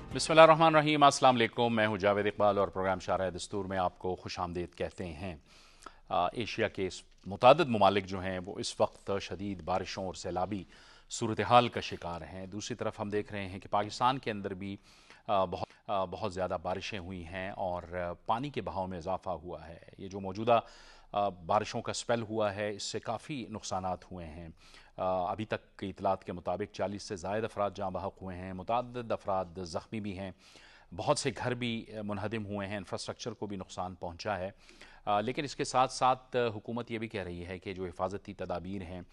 बिस्मिल्लाहिर्रहमानिर्रहीम। अस्सलाम वालेकुम। मैं हूं जावेद इकबाल और प्रोग्राम शारह दस्तूर में आपको खुश आमदीद कहते हैं। एशिया के मुतादिद ममालिक जो हैं वो इस वक्त शदीद बारिशों और सैलाबी सूरत हाल का शिकार हैं। दूसरी तरफ हम देख रहे हैं कि पाकिस्तान के अंदर भी बहुत ज़्यादा बारिशें हुई हैं और पानी के बहाव में इजाफा हुआ है। ये जो मौजूदा बारिशों का स्पेल हुआ है इससे काफ़ी नुकसानात हुए हैं। अभी तक की इतलात के मुताबिक 40 से ज़ायद अफराद जाँ बहक हुए हैं, मुतअद्दिद अफराद ज़ख्मी भी हैं, बहुत से घर भी मुनहदिम हुए हैं, इंफ्रास्ट्रक्चर को भी नुकसान पहुँचा है। लेकिन इसके साथ साथ हुकूमत ये भी कह रही है कि जो हिफाजती तदाबीर हैं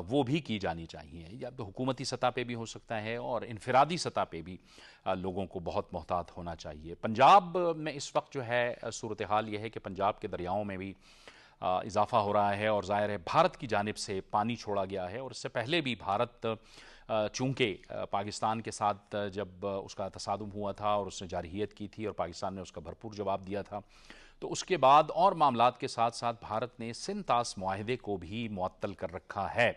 वो भी की जानी चाहिए। या तो हुकूमती सतह पे भी हो सकता है और इनफरादी सतह पे भी लोगों को बहुत मोहतात होना चाहिए। पंजाब में इस वक्त जो है सूरत हाल ये है कि पंजाब के दरियाओं में भी इजाफा हो रहा है और ज़ाहिर है भारत की जानिब से पानी छोड़ा गया है। और इससे पहले भी भारत चूँकि पाकिस्तान के साथ जब उसका तसादुम हुआ था और उसने जारहियत की थी और पाकिस्तान ने उसका भरपूर जवाब दिया था, तो उसके बाद और मामलात के साथ साथ भारत ने सिंतास मुआहदे को भी मुअत्तल कर रखा है,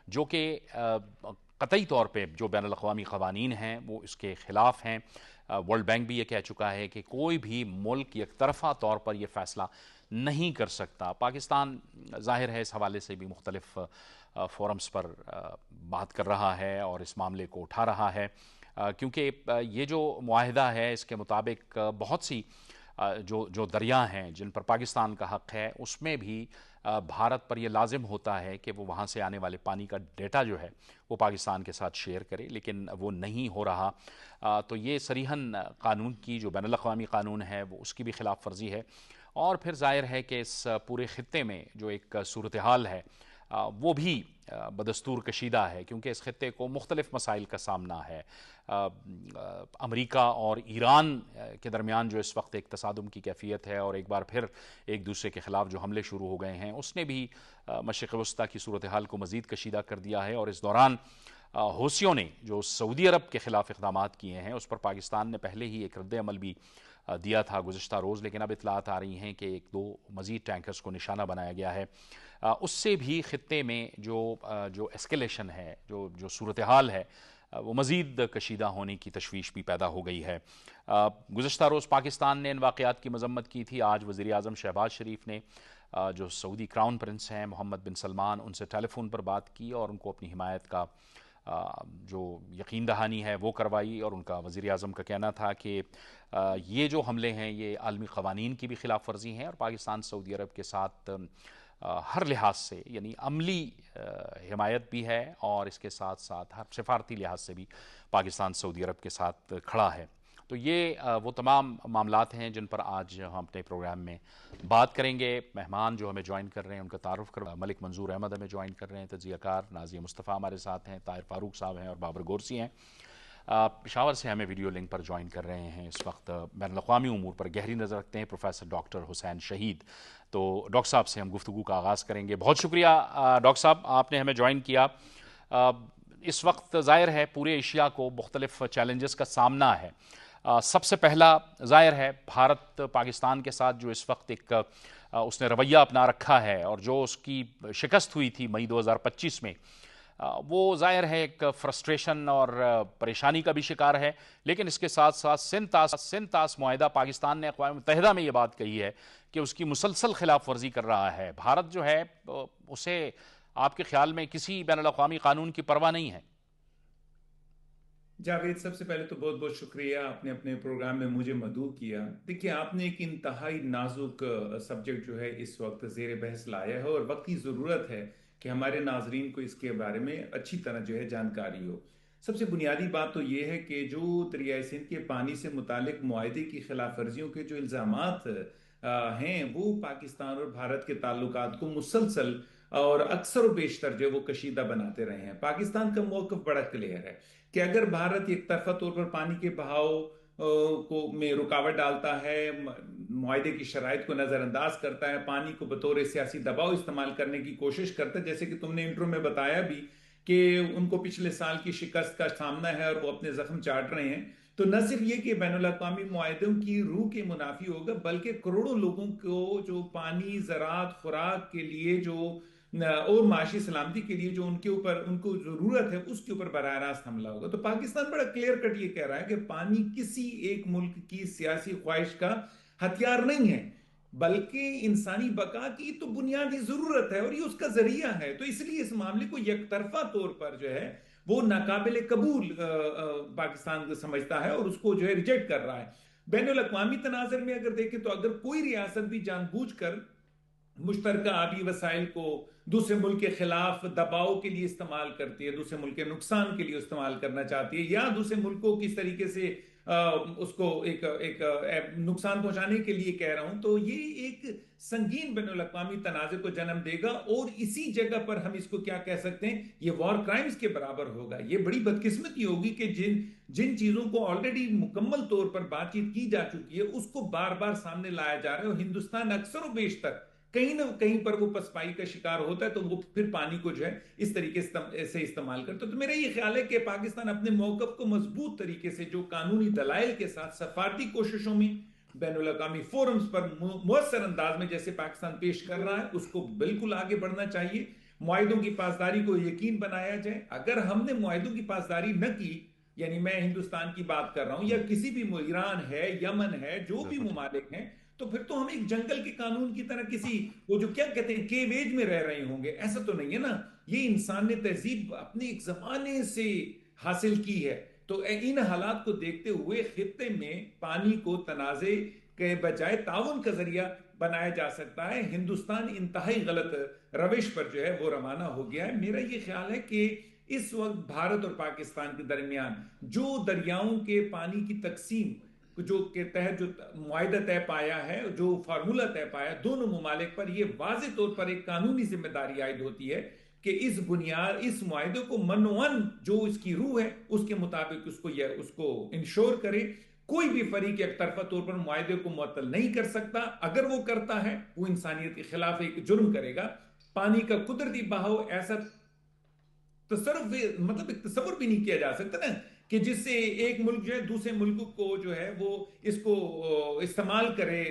जो कि कतई तौर पे जो बैनुल अक़वामी क़वानीन हैं वो इसके ख़िलाफ़ हैं। वर्ल्ड बैंक भी ये कह चुका है कि कोई भी मुल्क एक तरफ़ा तौर पर यह फ़ैसला नहीं कर सकता। पाकिस्तान ज़ाहिर है इस हवाले से भी मुख्तलिफ़ फ़ोरम्स पर बात कर रहा है और इस मामले को उठा रहा है, क्योंकि ये जो मुआहिदा है इसके मुताबिक बहुत सी जो जो दरिया हैं जिन पर पाकिस्तान का हक़ है उसमें भी भारत पर यह लाजिम होता है कि वो वहाँ से आने वाले पानी का डेटा जो है वो पाकिस्तान के साथ शेयर करे, लेकिन वो नहीं हो रहा। तो ये सरीहन कानून की जो बैनुल अक़वामी कानून है वो उसकी भी खिलाफ वर्जी है। और फिर जाहिर है कि इस पूरे ख़ित्ते में जो एक सूरत हाल है वो भी बदस्तूर कशीदा है, क्योंकि इस ख़ित्ते को मुख्तलिफ़ मसाइल का सामना है। अमरीका और ईरान के दरमियान जो इस वक्त एक तसादुम की कैफियत है और एक बार फिर एक दूसरे के ख़िलाफ़ जो हमले शुरू हो गए हैं उसने भी मशरिक़ वस्ता की सूरत हाल को मज़ीद कशीदा कर दिया है। और इस दौरान हौसियों ने जो सऊदी अरब के ख़िलाफ़ इक़दामात किए हैं उस पर पाकिस्तान ने पहले ही एक रद्द अमल भी दिया था गुज़िश्ता रोज़, लेकिन अब इतलात आ रही हैं कि एक दो मज़ीद टैंकर्स को निशाना बनाया गया है। उससे भी ख़ित्ते में जो एस्केलेशन है, जो सूरत हाल है वो मज़ीद कशीदा होने की तशवीश भी पैदा हो गई है। गुज़िश्ता रोज़ पाकिस्तान ने इन वाक़यात की मज़म्मत की थी। आज वज़ीर आज़म शहबाज शरीफ ने जो सऊदी क्राउन प्रिंस हैं मोहम्मद बिन सलमान उनसे टेलीफोन पर बात की और उनको अपनी हिमायत का जो यकीन दहानी है वो करवाई। और उनका वज़ीर आज़म का कहना था कि ये जो हमले हैं ये आलमी क़वानीन की भी खिलाफ वर्जी हैं और पाकिस्तान सऊदी अरब के साथ हर लिहाज से यानी अमली हिमायत भी है और इसके साथ साथ हर सिफारती लिहाज से भी पाकिस्तान सऊदी अरब के साथ खड़ा है। तो ये वो तमाम मामलात हैं जिन पर आज हम अपने प्रोग्राम में बात करेंगे। मेहमान जो हमें ज्वाइन कर रहे हैं उनका तारुफ कर मलिक मंजूर अहमद हमें ज्वाइन कर रहे हैं, तजियाकार नाज़िया मुस्तफ़ा हमारे साथ हैं, ताहिर फ़ारूक साहब हैं और बाबर गोरसी हैं। पेशावर से हमें वीडियो लिंक पर ज्वाइन कर रहे हैं इस वक्त बैनुल अक़वामी उमूर पर गहरी नज़र रखते हैं प्रोफेसर डॉक्टर हुसैन शहीद। तो डॉक्टर साहब से हम गुफ्तगू का आगाज़ करेंगे। बहुत शुक्रिया डॉक्टर साहब आपने हमें ज्वाइन किया। इस वक्त ज़ाहिर है पूरे एशिया को मुख्तलिफ़ चैलेंजेस का सामना है। सबसे पहला ज़ाहिर है भारत पाकिस्तान के साथ जो इस वक्त एक उसने रवैया अपना रखा है और जो उसकी शिकस्त हुई थी मई 2025 में, वो ज़ाहिर है एक फ्रस्ट्रेशन और परेशानी का भी शिकार है। लेकिन इसके साथ साथ सिंतास मुआहिदा पाकिस्तान ने अक़वाम मुत्तहिदा में ये बात कही है कि उसकी मुसलसल खिलाफ वर्जी कर रहा है। भारत जो है उसे आपके ख्याल में किसी बैनुल अक़वामी कानून की परवाह नहीं है? जावेद, सबसे पहले तो बहुत बहुत शुक्रिया आपने अपने प्रोग्राम में मुझे मदऊ किया। देखिए, आपने एक इंतहाई नाजुक सब्जेक्ट जो है इस वक्त जेर बहस लाया है और वक्त की ज़रूरत है कि हमारे नाजरीन को इसके बारे में अच्छी तरह जो है जानकारी हो। सबसे बुनियादी बात तो ये है कि जो दरियाई सिंध के पानी से मुतालिक मुआहदे की खिलाफ वर्जियों के जो इल्ज़ामात हैं वो पाकिस्तान और भारत के ताल्लुकात को मुसलसल और अक्सर व बेशतर जो वो कशीदा बनाते रहे हैं। पाकिस्तान का मौक़िफ़ बड़ा क्लियर है कि अगर भारत एक तरफा तौर पर पानी के बहाव को में रुकावट डालता है, मुआहदे की शराइत को नज़रअंदाज करता है, पानी को बतौर सियासी दबाव इस्तेमाल करने की कोशिश करता है, जैसे कि तुमने इंट्रो में बताया भी कि उनको पिछले साल की शिकस्त का सामना है और वो अपने जख्म चाट रहे हैं, तो न सिर्फ ये कि बैनुल अक़वामी मुआहदों की रूह के मुनाफी होगा, बल्कि करोड़ों लोगों को जो पानी, ज़राअत, खुराक के लिए जो اور معاشی سلامتی کے لیے جو ان کے اوپر ان کو ضرورت ہے اس کے اوپر براہ راست حملہ ہوگا. تو پاکستان بڑا کلیئر کٹ یہ کہہ رہا ہے کہ پانی کسی ایک ملک کی سیاسی خواہش کا ہتھیار نہیں ہے، بلکہ انسانی بقا کی تو بنیادی ضرورت ہے اور یہ اس کا ذریعہ ہے. تو اس لیے اس معاملے کو یک طرفہ طور پر جو ہے وہ ناقابل قبول پاکستان سمجھتا ہے اور اس کو جو ہے ریجیکٹ کر رہا ہے. بین الاقوامی تناظر میں اگر دیکھیں تو اگر کوئی ریاست بھی جان بوجھ کر مشترکہ آبی وسائل کو دوسرے ملک کے خلاف دباؤ کے لیے استعمال کرتی ہے، دوسرے ملک کے نقصان کے لیے استعمال کرنا چاہتی ہے، یا دوسرے ملک کو کس طریقے سے اس کو ایک نقصان پہنچانے کے لیے کہہ رہا ہوں، تو یہ ایک سنگین بین الاقوامی تنازع کو جنم دے گا اور اسی جگہ پر ہم اس کو کیا کہہ سکتے ہیں، یہ وار کرائمز کے برابر ہوگا. یہ بڑی بدقسمتی ہوگی کہ جن چیزوں کو آلریڈی مکمل طور پر بات چیت کی جا چکی ہے اس کو بار بار سامنے لایا جا رہا ہے، اور ہندوستان اکثر و بیشتر کہیں نہ کہیں پر وہ پسپائی کا شکار ہوتا ہے، تو وہ پھر پانی کو جو ہے اس طریقے سے استعمال کرتا ہے. تو میرا یہ خیال ہے کہ پاکستان اپنے موقف کو مضبوط طریقے سے جو قانونی دلائل کے ساتھ سفارتی کوششوں میں بین الاقوامی فورمز پر مؤثر انداز میں جیسے پاکستان پیش کر رہا ہے اس کو بالکل آگے بڑھنا چاہیے. معاہدوں کی پاسداری کو یقین بنایا جائے. اگر ہم نے معاہدوں کی پاسداری نہ کی، یعنی میں ہندوستان کی بات کر رہا ہوں یا کسی بھی ایران ہے، یمن ہے، جو بھی ممالک ہیں، تو پھر تو ہم ایک جنگل کے قانون کی طرح کسی وہ جو کیا کہتے ہیں کیو ایج میں رہ رہے ہوں گے. ایسا تو نہیں ہے نا. یہ انسان نے تہذیب اپنے ایک زمانے سے حاصل کی ہے. تو ان حالات کو دیکھتے ہوئے خطے میں پانی کو تنازع کے بجائے تعاون کا ذریعہ بنایا جا سکتا ہے. ہندوستان انتہائی غلط روش پر جو ہے وہ روانہ ہو گیا ہے. میرا یہ خیال ہے کہ اس وقت بھارت اور پاکستان کے درمیان جو دریاؤں کے پانی کی تقسیم جو کے تحت جو معاہدہ طے پایا ہے، جو فارمولہ طے پایا، دونوں ممالک پر یہ واضح طور پر ایک قانونی ذمہ داری عائد ہوتی ہے کہ اس معاہدے کو منوان جو اس کی روح ہے اس کے مطابق اس کو انشور کرے. کوئی بھی فریق ایک طرفہ طور پر معاہدے کو معطل نہیں کر سکتا. اگر وہ کرتا ہے وہ انسانیت کے خلاف ایک جرم کرے گا. پانی کا قدرتی بہاؤ ایسا تصور بھی نہیں کیا جا سکتا نا کہ جس سے ایک ملک جو ہے دوسرے ملک کو جو ہے وہ اس کو استعمال کرے،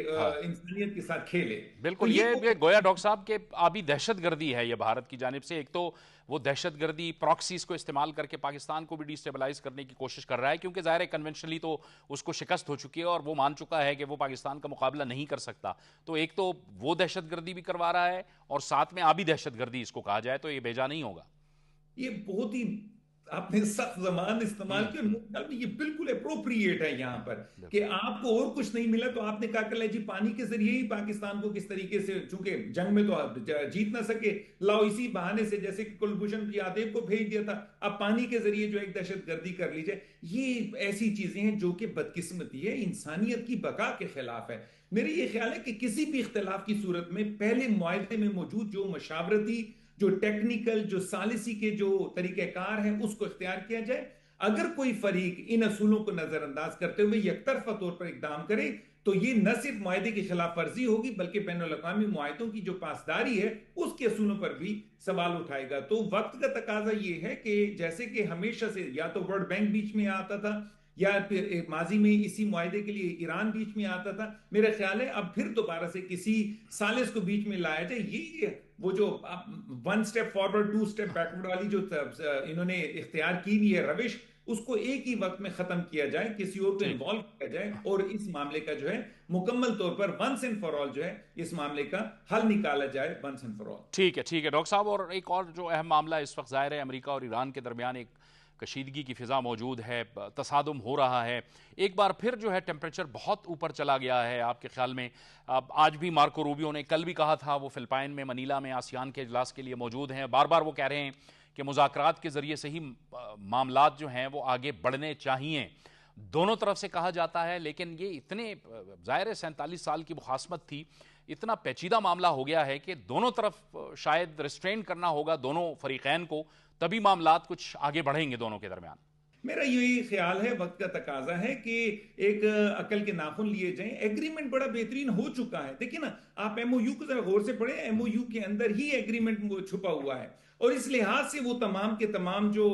انسانیت کے ساتھ کھیلے. بالکل. یہ گویا ڈاکٹر صاحب کہ آبی دہشت گردی ہے یہ بھارت کی جانب سے. ایک تو وہ دہشت گردی پراکسیز کو استعمال کر کے پاکستان کو بھی ڈی اسٹیبلائز کرنے کی کوشش کر رہا ہے، کیونکہ ظاہر ہے کنونشنلی تو اس کو شکست ہو چکی ہے اور وہ مان چکا ہے کہ وہ پاکستان کا مقابلہ نہیں کر سکتا. تو ایک تو وہ دہشت گردی بھی کروا رہا ہے اور ساتھ میں آبی دہشت گردی اس کو کہا جائے تو یہ بیجا نہیں ہوگا. یہ بہت ہی آپ نے سخت زبان استعمال کی اور یہ بالکل اپروپریٹ ہے یہاں پر کہ آپ کو اور کچھ نہیں ملا تو آپ نے کہا کہ جی پانی کے ذریعے ہی پاکستان کو کس طریقے سے، چونکہ جنگ میں تو جیت نہ سکے، لاؤ اسی بہانے سے جیسے کہ کلبھوشن یادیو کو بھیج دیا تھا، اب پانی کے ذریعے جو ایک دہشت گردی کر لی جائے. یہ ایسی چیزیں ہیں جو کہ بدقسمتی ہے، انسانیت کی بقا کے خلاف ہے. میرے یہ خیال ہے کہ کسی بھی اختلاف کی صورت میں پہلے معاہدے میں موجود جو مشاورتی، جو ٹیکنیکل، جو ثالثی کے جو طریقہ کار ہیں اس کو اختیار کیا جائے. اگر کوئی فریق ان اصولوں کو نظر انداز کرتے ہوئے یک طرفہ طور پر اقدام کرے تو یہ نہ صرف معاہدے کی خلاف ورزی ہوگی بلکہ بین الاقوامی معاہدوں کی جو پاسداری ہے اس کے اصولوں پر بھی سوال اٹھائے گا. تو وقت کا تقاضا یہ ہے کہ جیسے کہ ہمیشہ سے یا تو ورلڈ بینک بیچ میں آتا تھا یا پھر ماضی میں اسی معاہدے کے لیے ایران بیچ میں آتا تھا، میرا خیال ہے اب پھر دوبارہ سے کسی ثالث کو بیچ میں لایا جائے. یہ وہ جو one step forward two step backward والی جو انہوں نے اختیار کی بھی ہے روش، اس کو ایک ہی وقت میں ختم کیا جائے، کسی اور کو انوالو کیا جائے اور اس معاملے کا جو ہے مکمل طور پر ونس اینڈ فار آل جو ہے اس معاملے کا حل نکالا جائے ونس اینڈ فار آل. ٹھیک ہے ڈاکٹر صاحب. اور ایک اور جو اہم معاملہ اس وقت ظاہر ہے امریکہ اور ایران کے درمیان ایک کشیدگی کی فضا موجود ہے، تصادم ہو رہا ہے. ایک بار پھر جو ہے ٹیمپریچر بہت اوپر چلا گیا ہے. آپ کے خیال میں آج بھی مارکو روبیو نے کل بھی کہا تھا، وہ فلپائن میں منیلا میں آسیان کے اجلاس کے لیے موجود ہیں، بار بار وہ کہہ رہے ہیں کہ مذاکرات کے ذریعے سے ہی معاملات جو ہیں وہ آگے بڑھنے چاہیے. دونوں طرف سے کہا جاتا ہے، لیکن یہ اتنے ظاہر 47 سال کی مخاصمت تھی، اتنا پیچیدہ معاملہ ہو گیا ہے کہ دونوں طرف شاید ریسٹرین کرنا ہوگا دونوں فریقین کو، تبھی معاملات کچھ آگے بڑھیں گے دونوں کے درمیان. میرا یہی خیال ہے، وقت کا تقاضا ہے کہ ایک عقل کے ناخن لیے جائیں. ایگریمنٹ بڑا بہترین ہو چکا ہے. دیکھیں نا، آپ ایم او یو کو ذرا غور سے پڑھیں، ایم او یو کے اندر ہی ایگریمنٹ چھپا ہوا ہے اور اس لحاظ سے وہ تمام کے تمام جو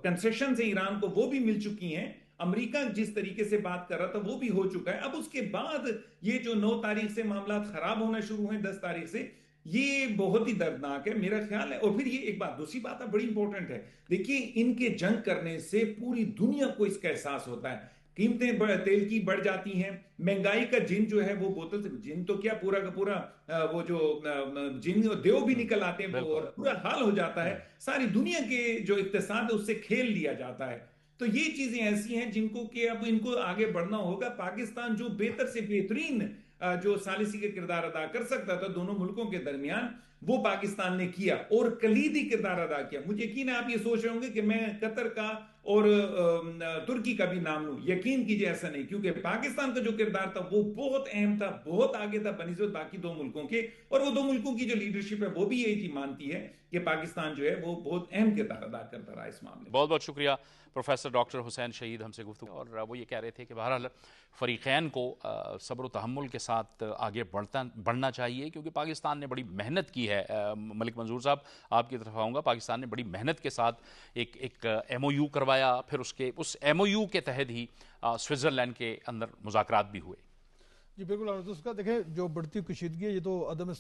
کنسیشنز ہیں ایران کو وہ بھی مل چکی ہیں. امریکہ جس طریقے سے بات کر رہا تھا وہ بھی ہو چکا ہے. اب اس کے بعد یہ جو 9 تاریخ سے معاملات خراب ہونا شروع ہیں، 10 تاریخ سے ये बहुत ही दर्दनाक है मेरा ख्याल है। और फिर ये एक बात, दूसरी बात बड़ी इंपॉर्टेंट है। देखिए, इनके जंग करने से पूरी दुनिया को इसका एहसास होता है। कीमतें तेल की बढ़ जाती हैं, महंगाई का जिन जो है वो बोतल से, जिन तो क्या पूरा का पूरा वो जो जिन देव भी निकल आते हैं बिल्कुल। और पूरा हाल हो जाता है। सारी दुनिया के जो इक्तिसाद है उससे खेल लिया जाता है। तो ये चीजें ऐसी हैं जिनको कि अब इनको आगे बढ़ना होगा। पाकिस्तान जो बेहतर से बेहतरीन जो सालिसी के किरदार अदा कर सकता था दोनों मुल्कों के दरमियान, वो पाकिस्तान ने किया और कलीदी किरदार अदा किया। मुझे यकीन है आप ये सोच रहे होंगे कि मैं कतर का और तुर्की का भी नाम लूं। यकीन कीजिए ऐसा नहीं, क्योंकि पाकिस्तान का जो किरदार था वो बहुत अहम था, बहुत आगे था बनिस्बत बाकी दो मुल्कों के। और वो दो मुल्कों की जो लीडरशिप है वो भी यही मानती है कि पाकिस्तान जो है वो बहुत अहम किरदार अदा करता रहा इस मामले में। बहुत बहुत शुक्रिया प्रोफेसर डॉक्टर हुसैन शहीद हमसे गुफ्तगू, और वो ये कह रहे थे कि बहरहाल फ़रीक़ैन को सब्र तहम्मुल के साथ आगे बढ़ना चाहिए, क्योंकि पाकिस्तान ने बड़ी मेहनत की है। मलिक मंजूर साहब, आपकी तरफ आऊँगा। पाकिस्तान ने बड़ी मेहनत के साथ एक MOU करवाया, फिर उस MOU के तहत ही स्विट्ज़रलैंड के अंदर मुज़ाकरात भी हुए। जी बिल्कुल। और उसका देखें, जो बढ़ती कशीदगी है ये तो अदम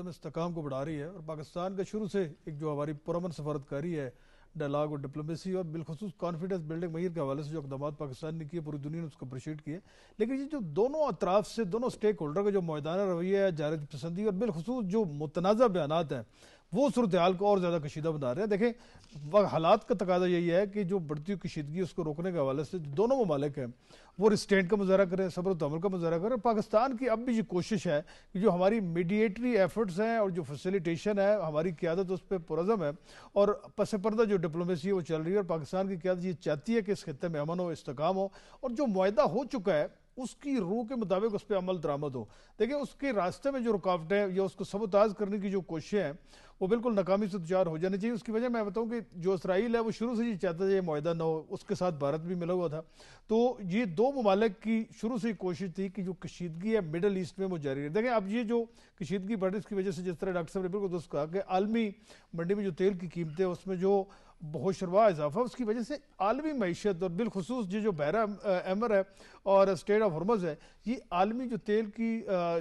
इस्तेकाम को बढ़ा रही है। और पाकिस्तान का शुरू से एक जो हमारी पुरअमन सफारतकारी है, डायलॉग और डिप्लोमेसी और बिलखुसूस कॉन्फिडेंस बिल्डिंग महीर के हवाले से जो इक़दाम पाकिस्तान ने किए, पूरी दुनिया ने उसको अप्रिशिएट किए। लेकिन ये जो दोनों अतराफ से, दोनों स्टेक होल्डर का जो मौदाना रवैया है, जारज पसंदी और बिलखुसूस जो मुतनाज़ा बयानात हैं, वो सूरत हाल को और ज़्यादा कशीदा बना रहे हैं। देखें, हालात का तकाजा यही है कि जो बढ़ती हुई कशीदगी उसको रोकने के हवाले से दोनों ममालिक हैं वो रिस्टेंट का मुजाहरा करें, सब्र तहम्मुल का मुजाहरा करें। पाकिस्तान की अब भी ये कोशिश है कि जो हमारी मीडिएटरी एफर्ट्स हैं और जो फैसिलिटेशन है, हमारी क़यादत उस पर पुरज़म है और पस पर्दा जो डिप्लोमेसी है वो चल रही है। और पाकिस्तान की क़यादत ये चाहती है कि इस खित्ते में अमन हो, इस्तेकाम हो, और जो मुआहदा हो चुका है उसकी रूह के मुताबिक उस पर अमल दरामद हो। देखिए, उसके रास्ते में जो रुकावटें या उसको सबताज करने की जो कोशिशें हैं वो बिल्कुल नाकामी से दुचार हो जानी चाहिए। उसकी वजह मैं बताऊं कि जो इसराइल है वो शुरू से ये चाहता था ये मुआहदा ना हो, उसके साथ भारत भी मिला हुआ था। तो ये दो ममालिक की शुरू से ही कोशिश थी कि जो कशीदगी है मिडल ईस्ट में वो जारी है। देखें, अब ये जो कशीदगी बढ़ रही है इसकी वजह से, जिस तरह डॉक्टर साहब ने बिल्कुल दोस्त कहा कि आलमी मंडी में जो तेल की कीमतें उसमें जो बहुत शरवा इजाफा, उसकी वजह से आलमी मीशत और बिलखसूस जो बहरा एमर है और स्टेट ऑफ हॉर्मज़ है, ये आलमी जो तेल की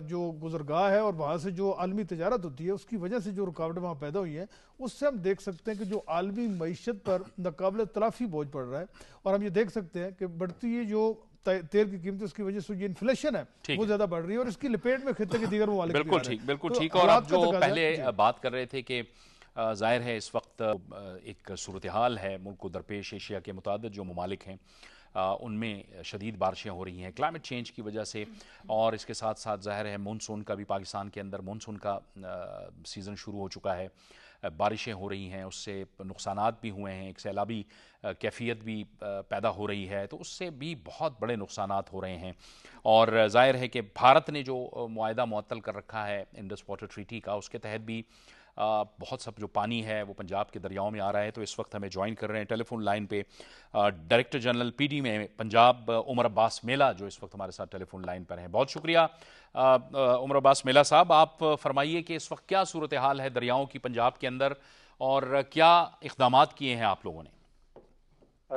जो गुजरगाह है और वहाँ से जो आलमी तजारत होती है उसकी वजह से जो रुकावटें वहाँ पैदा हुई हैं, उससे हम देख सकते हैं कि जो आलमी मीशत पर नाकाबिल तलाफ़ी बोझ पड़ रहा है। और हम ये देख सकते हैं कि बढ़ती ये जो तेल की कीमत, उसकी वजह से जो इन्फ्लेशन है वो ज्यादा बढ़ रही है और इसकी लपेट में खित्ते के दीगर ममालिक भी आ रहे हैं। बिल्कुल तो ठीक। और आप जो हालात का पहले बात कर रहे थे कि ज़ाहिर है इस वक्त एक सूरत हाल है मुल्क को दरपेश, एशिया के मुतादिद जो ममालिक हैं उनमें शदीद बारिशें हो रही हैं क्लाइमेट चेंज की वजह से, और इसके साथ साथ ज़ाहिर है मानसून का भी, पाकिस्तान के अंदर मानसून का सीज़न शुरू हो चुका है, बारिशें हो रही हैं, उससे नुकसानात भी हुए हैं, एक सैलाबी कैफियत भी पैदा हो रही है, तो उससे भी बहुत बड़े नुकसानात हो रहे हैं। और ज़ाहिर है कि भारत ने जो मुआहदा मुअत्तल कर रखा है इंडस वाटर ट्रीटी का, उसके तहत भी बहुत सब जो पानी है वो पंजाब के दरियाओं में आ रहा है। तो इस वक्त हमें ज्वाइन कर रहे हैं टेलीफोन लाइन पे डायरेक्टर जनरल PD में पंजाब उमर अब्बास मेला, जो इस वक्त हमारे साथ टेलीफोन लाइन पर हैं। बहुत शुक्रिया उमर अब्बास मेला साहब। आप फरमाइए कि इस वक्त क्या सूरत हाल है दरियाओं की पंजाब के अंदर और क्या इक़दामात किए हैं आप लोगों ने?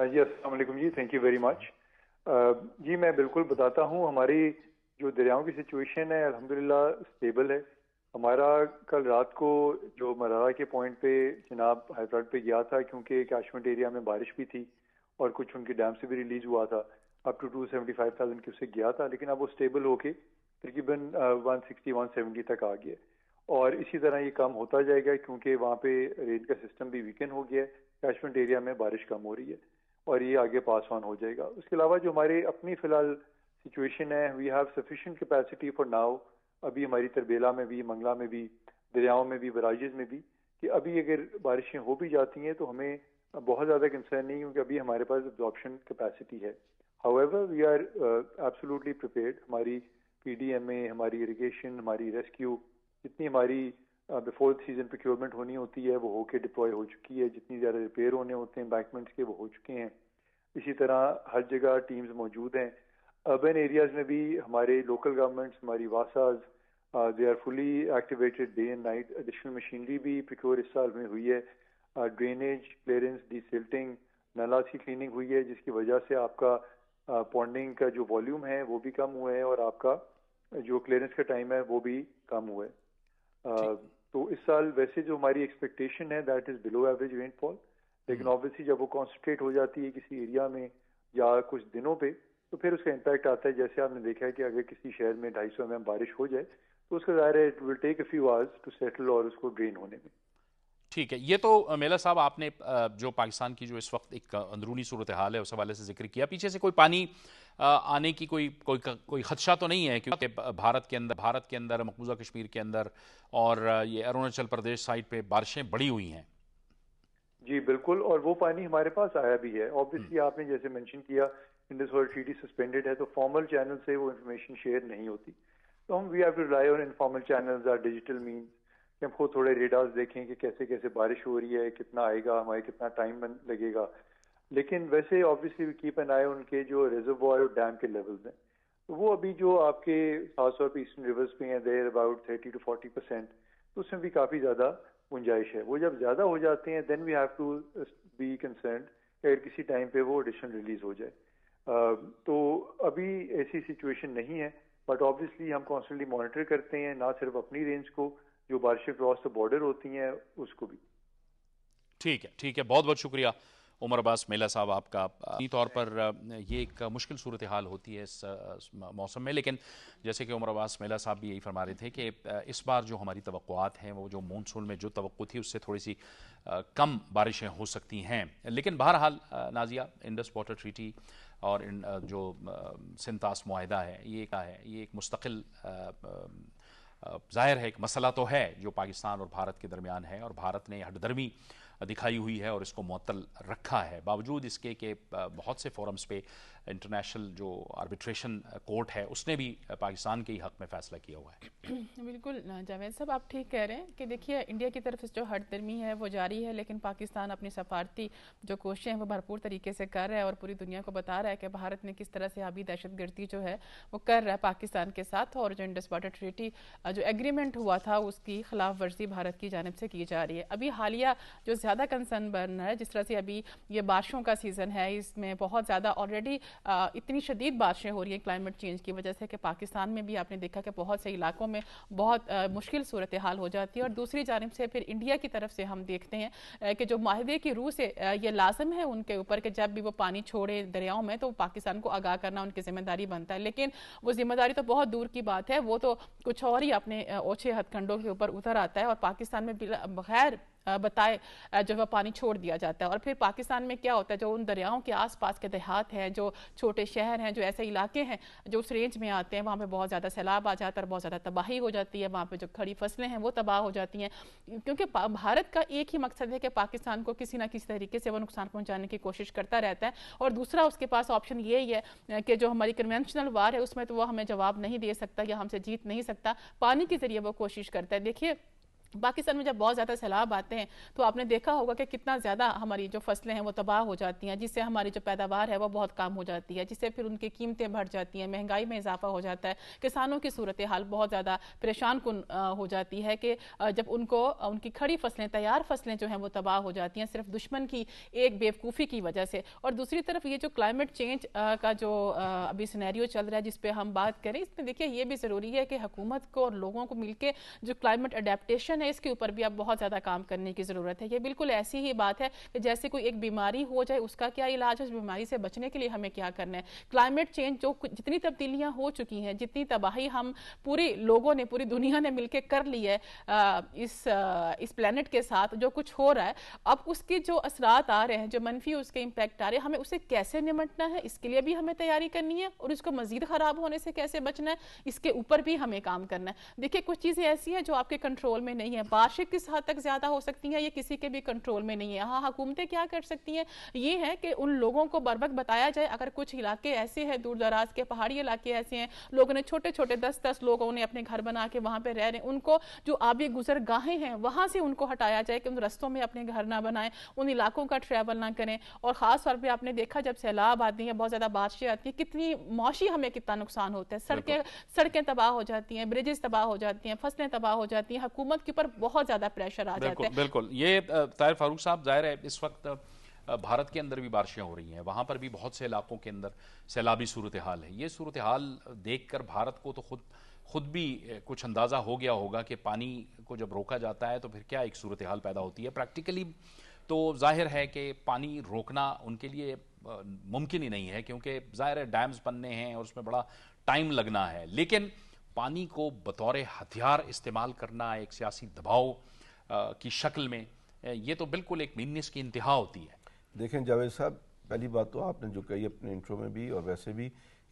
जी अस्सलाम वालेकुम जी, थैंक यू वेरी मच। जी मैं बिल्कुल बताता हूँ, हमारी जो दरियाओं की सिचुएशन है अल्हम्दुलिल्लाह स्टेबल है। हमारा कल रात को जो मरारा के पॉइंट पे जनाब हाई फ्लड पे गया था, क्योंकि कैशमेंट एरिया में बारिश भी थी और कुछ उनके डैम से भी रिलीज हुआ था, अप टू 275,000 की उससे गया था, लेकिन अब वो स्टेबल होके तकरीबन 160-170 तक आ गया। और इसी तरह ये कम होता जाएगा क्योंकि वहाँ पे रेन का सिस्टम भी वीकन हो गया है, कैशमेंट एरिया में बारिश कम हो रही है और ये आगे पास ऑन हो जाएगा। उसके अलावा जो हमारी अपनी फ़िलहाल सिचुएशन है, we have sufficient capacity for now. अभी हमारी तरबेला में भी, मंगला में भी, दरियाओं में भी, बराजेज में भी, कि अभी अगर बारिशें हो भी जाती हैं तो हमें बहुत ज़्यादा कंसर्न नहीं, क्योंकि अभी हमारे पास एब्जॉर्प्शन कैपेसिटी है। However we are absolutely prepared. हमारी PDMA, हमारी इरिगेशन, हमारी रेस्क्यू, जितनी हमारी बिफोर सीजन प्रोक्योरमेंट होनी होती है वो होके डिप्लॉय हो चुकी है। जितनी ज़्यादा रिपेयर होने होते हैं बैकमेंट्स के वो हो चुके हैं। इसी तरह हर जगह टीम्स मौजूद हैं। अर्बन एरियाज में भी हमारे लोकल गवर्नमेंट्स, हमारी WASAs, they are fully activated day and night. Additional machinery भी प्रोक्योर इस साल में हुई है। ड्रेनेज क्लियरेंस, डिसिल्टिंग, नालाज की क्लीनिंग हुई है, जिसकी वजह से आपका पॉन्डिंग का जो वॉल्यूम है वो भी कम हुआ है और आपका जो क्लियरेंस का टाइम है वो भी कम हुआ है। تو اس سال ویسے جو ہماری ایکسپیکٹیشن ہے دیٹ از بلو ایوریج رین فال، لیکن آبویسلی جب وہ کانسنٹریٹ ہو جاتی ہے کسی ایریا میں یا کچھ دنوں پہ تو پھر اس کا امپیکٹ آتا ہے. جیسے آپ نے دیکھا ہے کہ اگر کسی شہر میں 250 mm بارش ہو جائے تو اس کا ظاہر ہے it will take a few hours to settle اور اس کو ڈرین ہونے میں. ٹھیک ہے. یہ تو میلا صاحب آپ نے جو پاکستان کی جو اس وقت ایک اندرونی صورتحال ہے اس حوالے سے ذکر کیا. پیچھے سے کوئی پانی آنے کی کوئی خدشہ تو نہیں ہے کیونکہ بھارت کے اندر مقبوضہ کشمیر کے اندر اور یہ اروناچل پردیش سائڈ پہ بارشیں بڑی ہوئی ہیں؟ جی بالکل، اور وہ پانی ہمارے پاس آیا بھی ہے. آبویسلی آپ نے جیسے مینشن کیا انڈس واٹر ٹریٹی سسپینڈیڈ ہے تو فارمل چینل سے وہ انفارمیشن شیئر نہیں ہوتی. تو ہم we have to rely on informal channels اور ڈیجیٹل مینس کہ ہم خود تھوڑے ریڈارز دیکھیں کہ کیسے کیسے بارش ہو رہی ہے، کتنا آئے گا، ہمارے کتنا ٹائم لگے گا. لیکن ویسے آبویسلی وی کیپ این آئی ان کے جو ریزروائر اور ڈیم کے لیولز ہیں تو وہ ابھی جو آپ کے خاص طور پہ ایسٹرن ریورز پہ ہیں دیر اباؤٹ 30 to 40%، تو اس میں بھی کافی زیادہ گنجائش ہے. وہ جب زیادہ ہو جاتے ہیں then we have to be concerned کہ اگر کسی ٹائم پہ وہ ایڈیشنل ریلیز ہو جائے. تو ابھی ایسی سچویشن نہیں ہے، بٹ آبویسلی ہم کانسٹنٹلی مانیٹر کرتے ہیں، نہ صرف اپنی رینج کو، جو بارشیں کراس دا بارڈر ہوتی ہیں اس کو بھی. ٹھیک ہے، بہت بہت شکریہ عمر عباس میلا صاحب آپ کا. طور پر یہ ایک مشکل صورتحال ہوتی ہے اس موسم میں، لیکن جیسے کہ عمر عباس میلا صاحب بھی یہی فرما رہے تھے کہ اس بار جو ہماری توقعات ہیں وہ جو مونسون میں جو توقع تھی اس سے تھوڑی سی کم بارشیں ہو سکتی ہیں. لیکن بہرحال نازیہ، انڈس واٹر ٹریٹی اور جو سنتاس معاہدہ ہے یہ ایک مستقل ظاہر ہے ایک مسئلہ تو ہے جو پاکستان اور بھارت کے درمیان ہے، اور بھارت نے ہٹ درمی دکھائی ہوئی ہے اور اس کو معطل رکھا ہے، باوجود اس کے کہ بہت سے فورمز پہ انٹرنیشنل جو آربیٹریشن کورٹ ہے اس نے بھی پاکستان کے ہی حق میں فیصلہ کیا ہوا ہے. بالکل جاوید صاحب آپ ٹھیک کہہ رہے ہیں کہ دیکھیے انڈیا کی طرف سے جو ہٹ درمی ہے وہ جاری ہے، لیکن پاکستان اپنی سفارتی جو کوششیں ہیں وہ بھرپور طریقے سے کر رہا ہے اور پوری دنیا کو بتا رہا ہے کہ بھارت نے کس طرح سے آبی دہشت گردی جو ہے وہ کر رہا ہے پاکستان کے ساتھ، اور جو انڈس واٹر ٹریٹی جو ایگریمنٹ ہوا تھا اس کی خلاف ورزی بھارت کی جانب سے کی جا رہی ہے. ابھی حالیہ جو زیادہ کنسرن بن رہا ہے جس طرح سے ابھی یہ بارشوں کا سیزن ہے، اس میں بہت زیادہ آلریڈی اتنی شدید بارشیں ہو رہی ہیں کلائمیٹ چینج کی وجہ سے کہ پاکستان میں بھی آپ نے دیکھا کہ بہت سے علاقوں میں بہت مشکل صورتحال ہو جاتی ہے. اور دوسری جانب سے پھر انڈیا کی طرف سے ہم دیکھتے ہیں کہ جو معاہدے کی روح سے یہ لازم ہے ان کے اوپر کہ جب بھی وہ پانی چھوڑے دریاؤں میں تو پاکستان کو آگاہ کرنا ان کی ذمہ داری بنتا ہے. لیکن وہ ذمہ داری تو بہت دور کی بات ہے، وہ تو کچھ اور ہی اپنے اوچھے ہتھ کنڈوں کے اوپر اتر آتا ہے اور پاکستان میں بغیر بتائے جو وہ پانی چھوڑ دیا جاتا ہے. اور پھر پاکستان میں کیا ہوتا ہے، جو ان دریاؤں کے آس پاس کے دیہات ہیں، جو چھوٹے شہر ہیں، جو ایسے علاقے ہیں جو اس رینج میں آتے ہیں، وہاں پہ بہت زیادہ سیلاب آ جاتا ہے اور بہت زیادہ تباہی ہو جاتی ہے. وہاں پہ جو کھڑی فصلیں ہیں وہ تباہ ہو جاتی ہیں، کیونکہ بھارت کا ایک ہی مقصد ہے کہ پاکستان کو کسی نہ کسی طریقے سے وہ نقصان پہنچانے کی کوشش کرتا رہتا ہے. اور دوسرا اس کے پاس آپشن یہی ہے کہ جو ہماری کنونشنل وار ہے اس میں تو وہ ہمیں جواب نہیں دے سکتا یا ہم سے جیت نہیں سکتا، پانی کے ذریعے وہ کوشش کرتا ہے. دیکھیے پاکستان میں جب بہت زیادہ سیلاب آتے ہیں تو آپ نے دیکھا ہوگا کہ کتنا زیادہ ہماری جو فصلیں ہیں وہ تباہ ہو جاتی ہیں، جس سے ہماری جو پیداوار ہے وہ بہت کم ہو جاتی ہے، جس سے پھر ان کی قیمتیں بڑھ جاتی ہیں، مہنگائی میں اضافہ ہو جاتا ہے. کسانوں کی صورتحال بہت زیادہ پریشان کن ہو جاتی ہے کہ جب ان کو ان کی کھڑی فصلیں، تیار فصلیں جو ہیں وہ تباہ ہو جاتی ہیں صرف دشمن کی ایک بیوقوفی کی وجہ سے. اور دوسری طرف یہ جو کلائمیٹ چینج کا جو ابھی سینیریو چل رہا ہے جس پہ ہم بات کریں، اس میں دیکھیے یہ بھی ضروری ہے کہ حکومت کو اور لوگوں کو مل کے جو کلائمیٹ اڈیپٹیشن ہے اس کے اوپر بھی اب بہت زیادہ کام کرنے کی ضرورت ہے. یہ بالکل ایسی ہی بات ہے کہ جیسے کوئی ایک بیماری ہو جائے اس کا کیا علاج ہے، اس بیماری سے بچنے کے لیے ہمیں کیا کرنا ہے. کلائمیٹ چینج جو جتنی تبدیلیاں ہو چکی ہیں، جتنی تباہی ہم پوری لوگوں نے، پوری دنیا نے مل کے کر لی ہے اس پلانٹ کے ساتھ، جو کچھ ہو رہا ہے اب اس کے جو اثرات آ رہے ہیں، جو منفی اس کے امپیکٹ آ رہے ہیں، ہمیں اسے کیسے نمٹنا ہے اس کے لیے بھی ہمیں تیاری کرنی ہے، اور اس کو مزید خراب ہونے سے کیسے بچنا ہے اس کے اوپر بھی ہمیں کام کرنا ہے. دیکھیے کچھ چیزیں ایسی ہیں جو آپ کے کنٹرول میں نہیں ہیں، بارشیں کس حد تک زیادہ ہو سکتی ہیں یہ کسی کے بھی کنٹرول میں نہیں ہے. ہاں حکومتیں کیا کر سکتی ہیں یہ ہے کہ ان لوگوں کو بر وقت بتایا جائے. اگر کچھ علاقے ایسے ہیں، دور دراز کے پہاڑی علاقے ایسے ہیں، لوگوں نے چھوٹے چھوٹے 10 لوگوں نے اپنے گھر بنا کے وہاں پہ رہ رہے ہیں، ان کو جو آبی گزر گاہیں ہیں وہاں سے ان کو ہٹایا جائے کہ ان رستوں میں اپنے گھر نہ بنائیں، ان علاقوں کا ٹریول نہ کریں. اور خاص طور پہ آپ نے دیکھا جب سیلاب آتی ہیں، بہت زیادہ بارشیں آتی ہیں، کتنی معاشی ہمیں کتنا نقصان ہوتا ہے. سڑکیں تباہ ہو جاتی ہیں، بریجز تباہ ہو جاتی ہیں، فصلیں تباہ ہو جاتی ہیں، حکومت کے اوپر بہت زیادہ پریشر آ جاتا ہے. بالکل. یہ طاہر فاروق صاحب ظاہر ہے اس وقت بھارت کے اندر بھی بارشیں ہو رہی ہیں، وہاں پر بھی بہت سے علاقوں کے اندر سیلابی صورتحال ہے. یہ صورتحال دیکھ کر بھارت کو تو خود خود بھی کچھ اندازہ ہو گیا ہوگا کہ پانی کو جب روکا جاتا ہے تو پھر کیا ایک صورتحال پیدا ہوتی ہے. پریکٹیکلی تو ظاہر ہے کہ پانی روکنا ان کے لیے ممکن ہی نہیں ہے، کیونکہ ظاہر ہے ڈیمز بننے ہیں اور اس میں بڑا ٹائم لگنا ہے، لیکن پانی کو بطور ہتھیار استعمال کرنا ایک سیاسی دباؤ کی شکل میں، یہ تو بالکل ایک مینس کی انتہا ہوتی ہے. دیکھیں جاوید صاحب، پہلی بات تو آپ نے جو کہی اپنے انٹرو میں بھی اور ویسے بھی،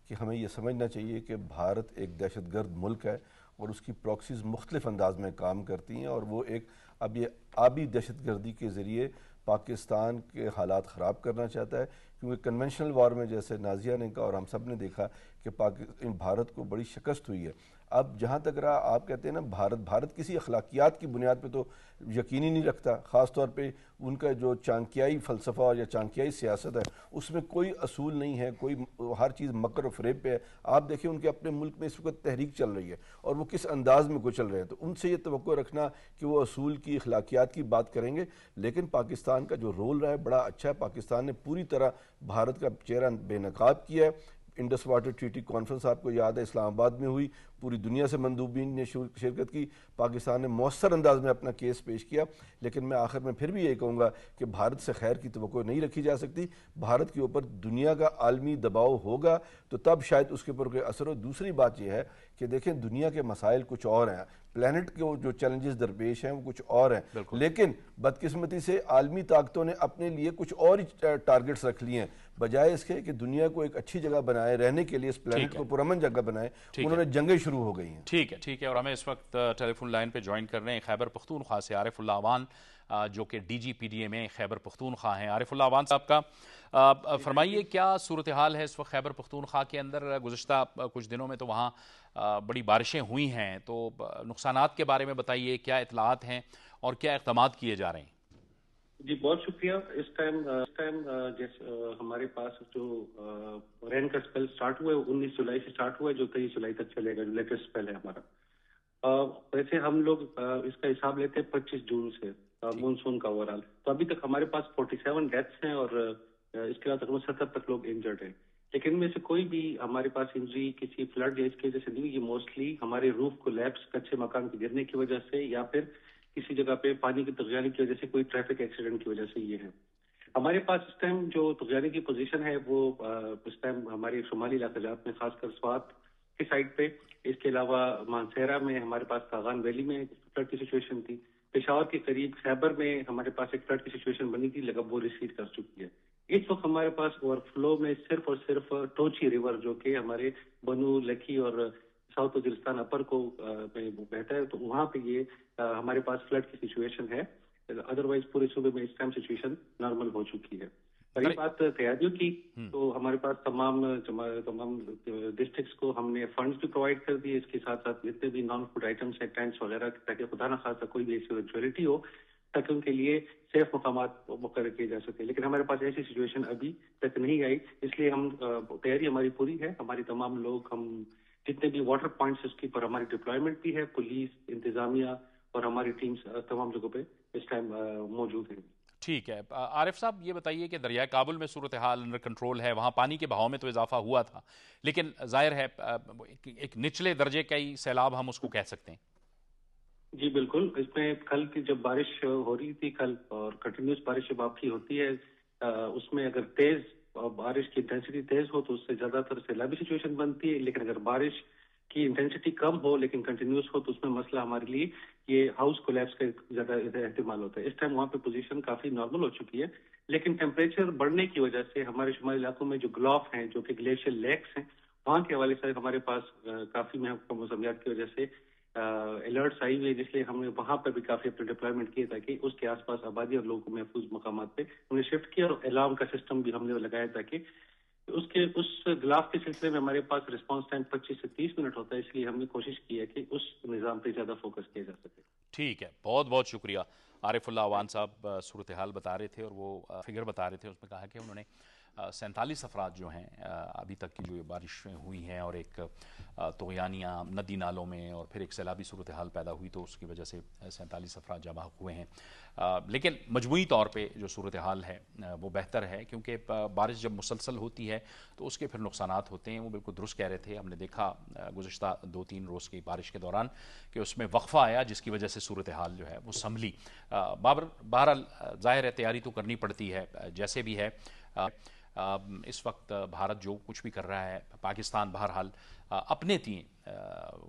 کہ ہمیں یہ سمجھنا چاہیے کہ بھارت ایک دہشت گرد ملک ہے اور اس کی پراکسیز مختلف انداز میں کام کرتی ہیں، اور وہ ایک اب یہ آبی دہشت گردی کے ذریعے پاکستان کے حالات خراب کرنا چاہتا ہے، کیونکہ کنونشنل وار میں جیسے نازیہ نے کہا اور ہم سب نے دیکھا کہ بھارت کو بڑی شکست ہوئی ہے. اب جہاں تک رہا آپ کہتے ہیں نا بھارت کسی اخلاقیات کی بنیاد پہ تو یقین ہی نہیں رکھتا، خاص طور پہ ان کا جو چانکیائی فلسفہ یا چانکیائی سیاست ہے اس میں کوئی اصول نہیں ہے، کوئی ہر چیز مکر و فریب پہ ہے. آپ دیکھیں ان کے اپنے ملک میں اس وقت تحریک چل رہی ہے اور وہ کس انداز میں کو چل رہے ہیں، تو ان سے یہ توقع رکھنا کہ وہ اصول کی اخلاقیات کی بات کریں گے. لیکن پاکستان کا جو رول رہا ہے بڑا اچھا ہے. پاکستان نے پوری طرح بھارت کا چہرہ بے نقاب کیا ہے. انڈس واٹر ٹریٹی کانفرنس آپ کو یاد ہے اسلام آباد میں ہوئی، پوری دنیا سے مندوبین نے شرکت کی، پاکستان نے مؤثر انداز میں اپنا کیس پیش کیا. لیکن میں آخر میں پھر بھی یہ کہوں گا کہ بھارت سے خیر کی توقع نہیں رکھی جا سکتی. بھارت کے اوپر دنیا کا عالمی دباؤ ہوگا تو تب شاید اس کے اوپر کوئی اثر ہو. دوسری بات یہ ہے کہ دیکھیں دنیا کے مسائل کچھ اور ہیں، پلانٹ کے جو چیلنجز درپیش ہیں وہ کچھ اور ہیں، لیکن بدقسمتی سے عالمی طاقتوں نے اپنے لیے کچھ اور ہی ٹارگٹس رکھ لیے ہیں. بجائے اس کے کہ دنیا کو ایک اچھی جگہ بنائے رہنے کے لیے، اس پلانٹ کو پرامن جگہ بنائے، انہوں نے جنگیں شروع ہو گئی ہیں. ٹھیک ہے. اور ہمیں اس وقت ٹیلی فون لائن پہ جوائن کر رہے ہیں خیبر پختونخوا سے عارف اللہ اوان، جو کہ D G P D A میں خیبر پختونخوا ہیں. عارف اللہ اوان صاحب کا فرمائیے کیا صورتحال ہے اس وقت خیبر پختونخوا کے اندر؟ گزشتہ کچھ دنوں میں تو وہاں بڑی بارشیں ہوئی ہیں، تو نقصانات کے بارے میں بتائیے، کیا اطلاعات ہیں اور کیا اقدامات کیے جا رہے ہیں؟ جی بہت شکریہ. اس ٹائم جیسے ہمارے پاس جو رین کا اسپیل سٹارٹ ہوا ہے 19 جولائی سے سٹارٹ ہوا ہے، جو 23 جولائی تک چلے گا، جو لیٹسٹ اسپیل ہے ہمارا. ویسے ہم لوگ اس کا حساب لیتے ہیں 25 جون سے مونسون کا اوورآل. تو ابھی تک ہمارے پاس 47 ڈیتھس ہیں اور اس کے بعد تقریباً 70 تک لوگ انجرڈ ہیں. لیکن ان میں سے کوئی بھی ہمارے پاس انجری کسی فلڈ یا اس کی وجہ سے نہیں ہوئی. یہ موسٹلی ہمارے روف کولیپس، کچے مکان کے گرنے کی وجہ سے، یا پھر کسی جگہ پہ پانی کی طغیانی کی وجہ سے، کوئی ٹریفک ایکسیڈنٹ کی وجہ سے یہ ہے. ہمارے پاس اس ٹائم جو طغیانی کی پوزیشن ہے وہ اس ٹائم ہمارے شمالی علاقہ جات میں، خاص کر سوات کی سائڈ پہ، اس کے علاوہ مانسہرہ میں ہمارے پاس کاغان ویلی میں فلڈ کی سچویشن تھی. پشاور کے قریب خیبر میں ہمارے پاس ایک فلڈ کی سچویشن بنی تھی، لیکن وہ ریسیڈ کر چکی ہے. اس وقت ہمارے پاس اوور فلو میں صرف اور صرف ٹوچی ریور، جو کہ ہمارے بنو، لکھی اور ساؤتھ وزیرستان اپر کو بہتا ہے، تو وہاں پہ یہ ہمارے پاس فلڈ کی سچویشن ہے. ادروائز پورے صوبے میں اس ٹائم سچویشن نارمل ہو چکی ہے. رہی بات تیاریوں کی، تو ہمارے پاس تمام ڈسٹرکٹس کو ہم نے فنڈز بھی پرووائڈ کر دیے. اس کے ساتھ ساتھ جتنے بھی نان فوڈ آئٹمس ہیں، ٹینٹس وغیرہ، تاکہ خدا نہ خاصہ کوئی بھی ایسی ایونچوئلٹی ہو تاکہ ان کے لیے سیف مقامات مقرر کیے جا سکے. لیکن ہمارے پاس ایسی سچویشن ابھی تک نہیں آئی، اس لیے ہم تیاری ہماری پوری ہے. ہماری تمام لوگ، ہم جتنے بھی واٹر پوائنٹس اس کے پر ہماری ڈپلائمنٹ بھی ہے، پولیس، انتظامیہ اور ہماری ٹیمز تمام جگہوں پہ اس ٹائم موجود ہیں. ٹھیک ہے. عارف صاحب یہ بتائیے کہ دریائے کابل میں صورتحال انڈر کنٹرول ہے، وہاں پانی کے بہاؤ میں تو اضافہ ہوا تھا، لیکن ظاہر ہے ایک نچلے درجے کا ہی سیلاب ہم اس کو کہہ سکتے ہیں. جی بالکل. اس میں کل کی جب بارش ہو رہی تھی کل، اور کنٹینیوس بارش جب آپ کی ہوتی ہے، اس میں اگر تیز بارش کی انٹینسٹی تیز ہو تو اس سے زیادہ تر سیلابی سچویشن بنتی ہے. لیکن اگر بارش کی انٹینسٹی کم ہو لیکن کنٹینیوس ہو تو اس میں مسئلہ ہمارے لیے یہ ہاؤس کولیپس کا زیادہ احتمال ہوتا ہے. اس ٹائم وہاں پہ پوزیشن کافی نارمل ہو چکی ہے، لیکن ٹیمپریچر بڑھنے کی وجہ سے ہمارے شمالی علاقوں میں جو گلاف ہیں، جو کہ گلیشیئر لیکس ہیں، وہاں کے حوالے سے ہمارے پاس کافی موسمیات کی وجہ سے الرٹس آئی ہوئی ہے، جس لیے ہم نے وہاں پہ بھی کافی اپنے ڈپلائمنٹ کیے تاکہ اس کے آس پاس آبادی اور لوگوں کو محفوظ مقامات پہ انہیں شفٹ کیا، اور الارم کا سسٹم بھی ہم نے لگایا تاکہ اس گلاف کے سلسلے میں ہمارے پاس رسپانس ٹائم 25 سے 30 منٹ ہوتا ہے. اس لیے ہم نے کوشش کی ہے کہ اس نظام پہ زیادہ فوکس کیا جا سکے. ٹھیک ہے، بہت بہت شکریہ. عارف اللہ اوان صاحب صورتحال بتا رہے تھے اور وہ فگر بتا رہے تھے، اس میں کہا کہ انہوں نے 47 अफराद जो हैं अभी तक की जो ये बारिशें हुई हैं और एक तुग़यानियाँ नदी नालों में और फिर एक सैलाबी सूरत हाल पैदा हुई तो उसकी वजह से 47 अफराद जमा हुए हैं। लेकिन मजमूई तौर पे जो सूरत हाल है वो बेहतर है, क्योंकि बारिश जब मुसलसल होती है तो उसके फिर नुकसानात होते हैं। वो बिल्कुल दुरुस्त कह रहे थे, हमने देखा गुज़िश्ता 2-3 रोज़ की बारिश के दौरान कि उसमें वक्फ़ा आया जिसकी वजह से सूरत हाल जो है वो संभली। बहरहाल ज़ाहिर है तैयारी तो करनी पड़ती है जैसे भी है। इस वक्त भारत जो कुछ भी कर रहा है, पाकिस्तान बहरहाल अपने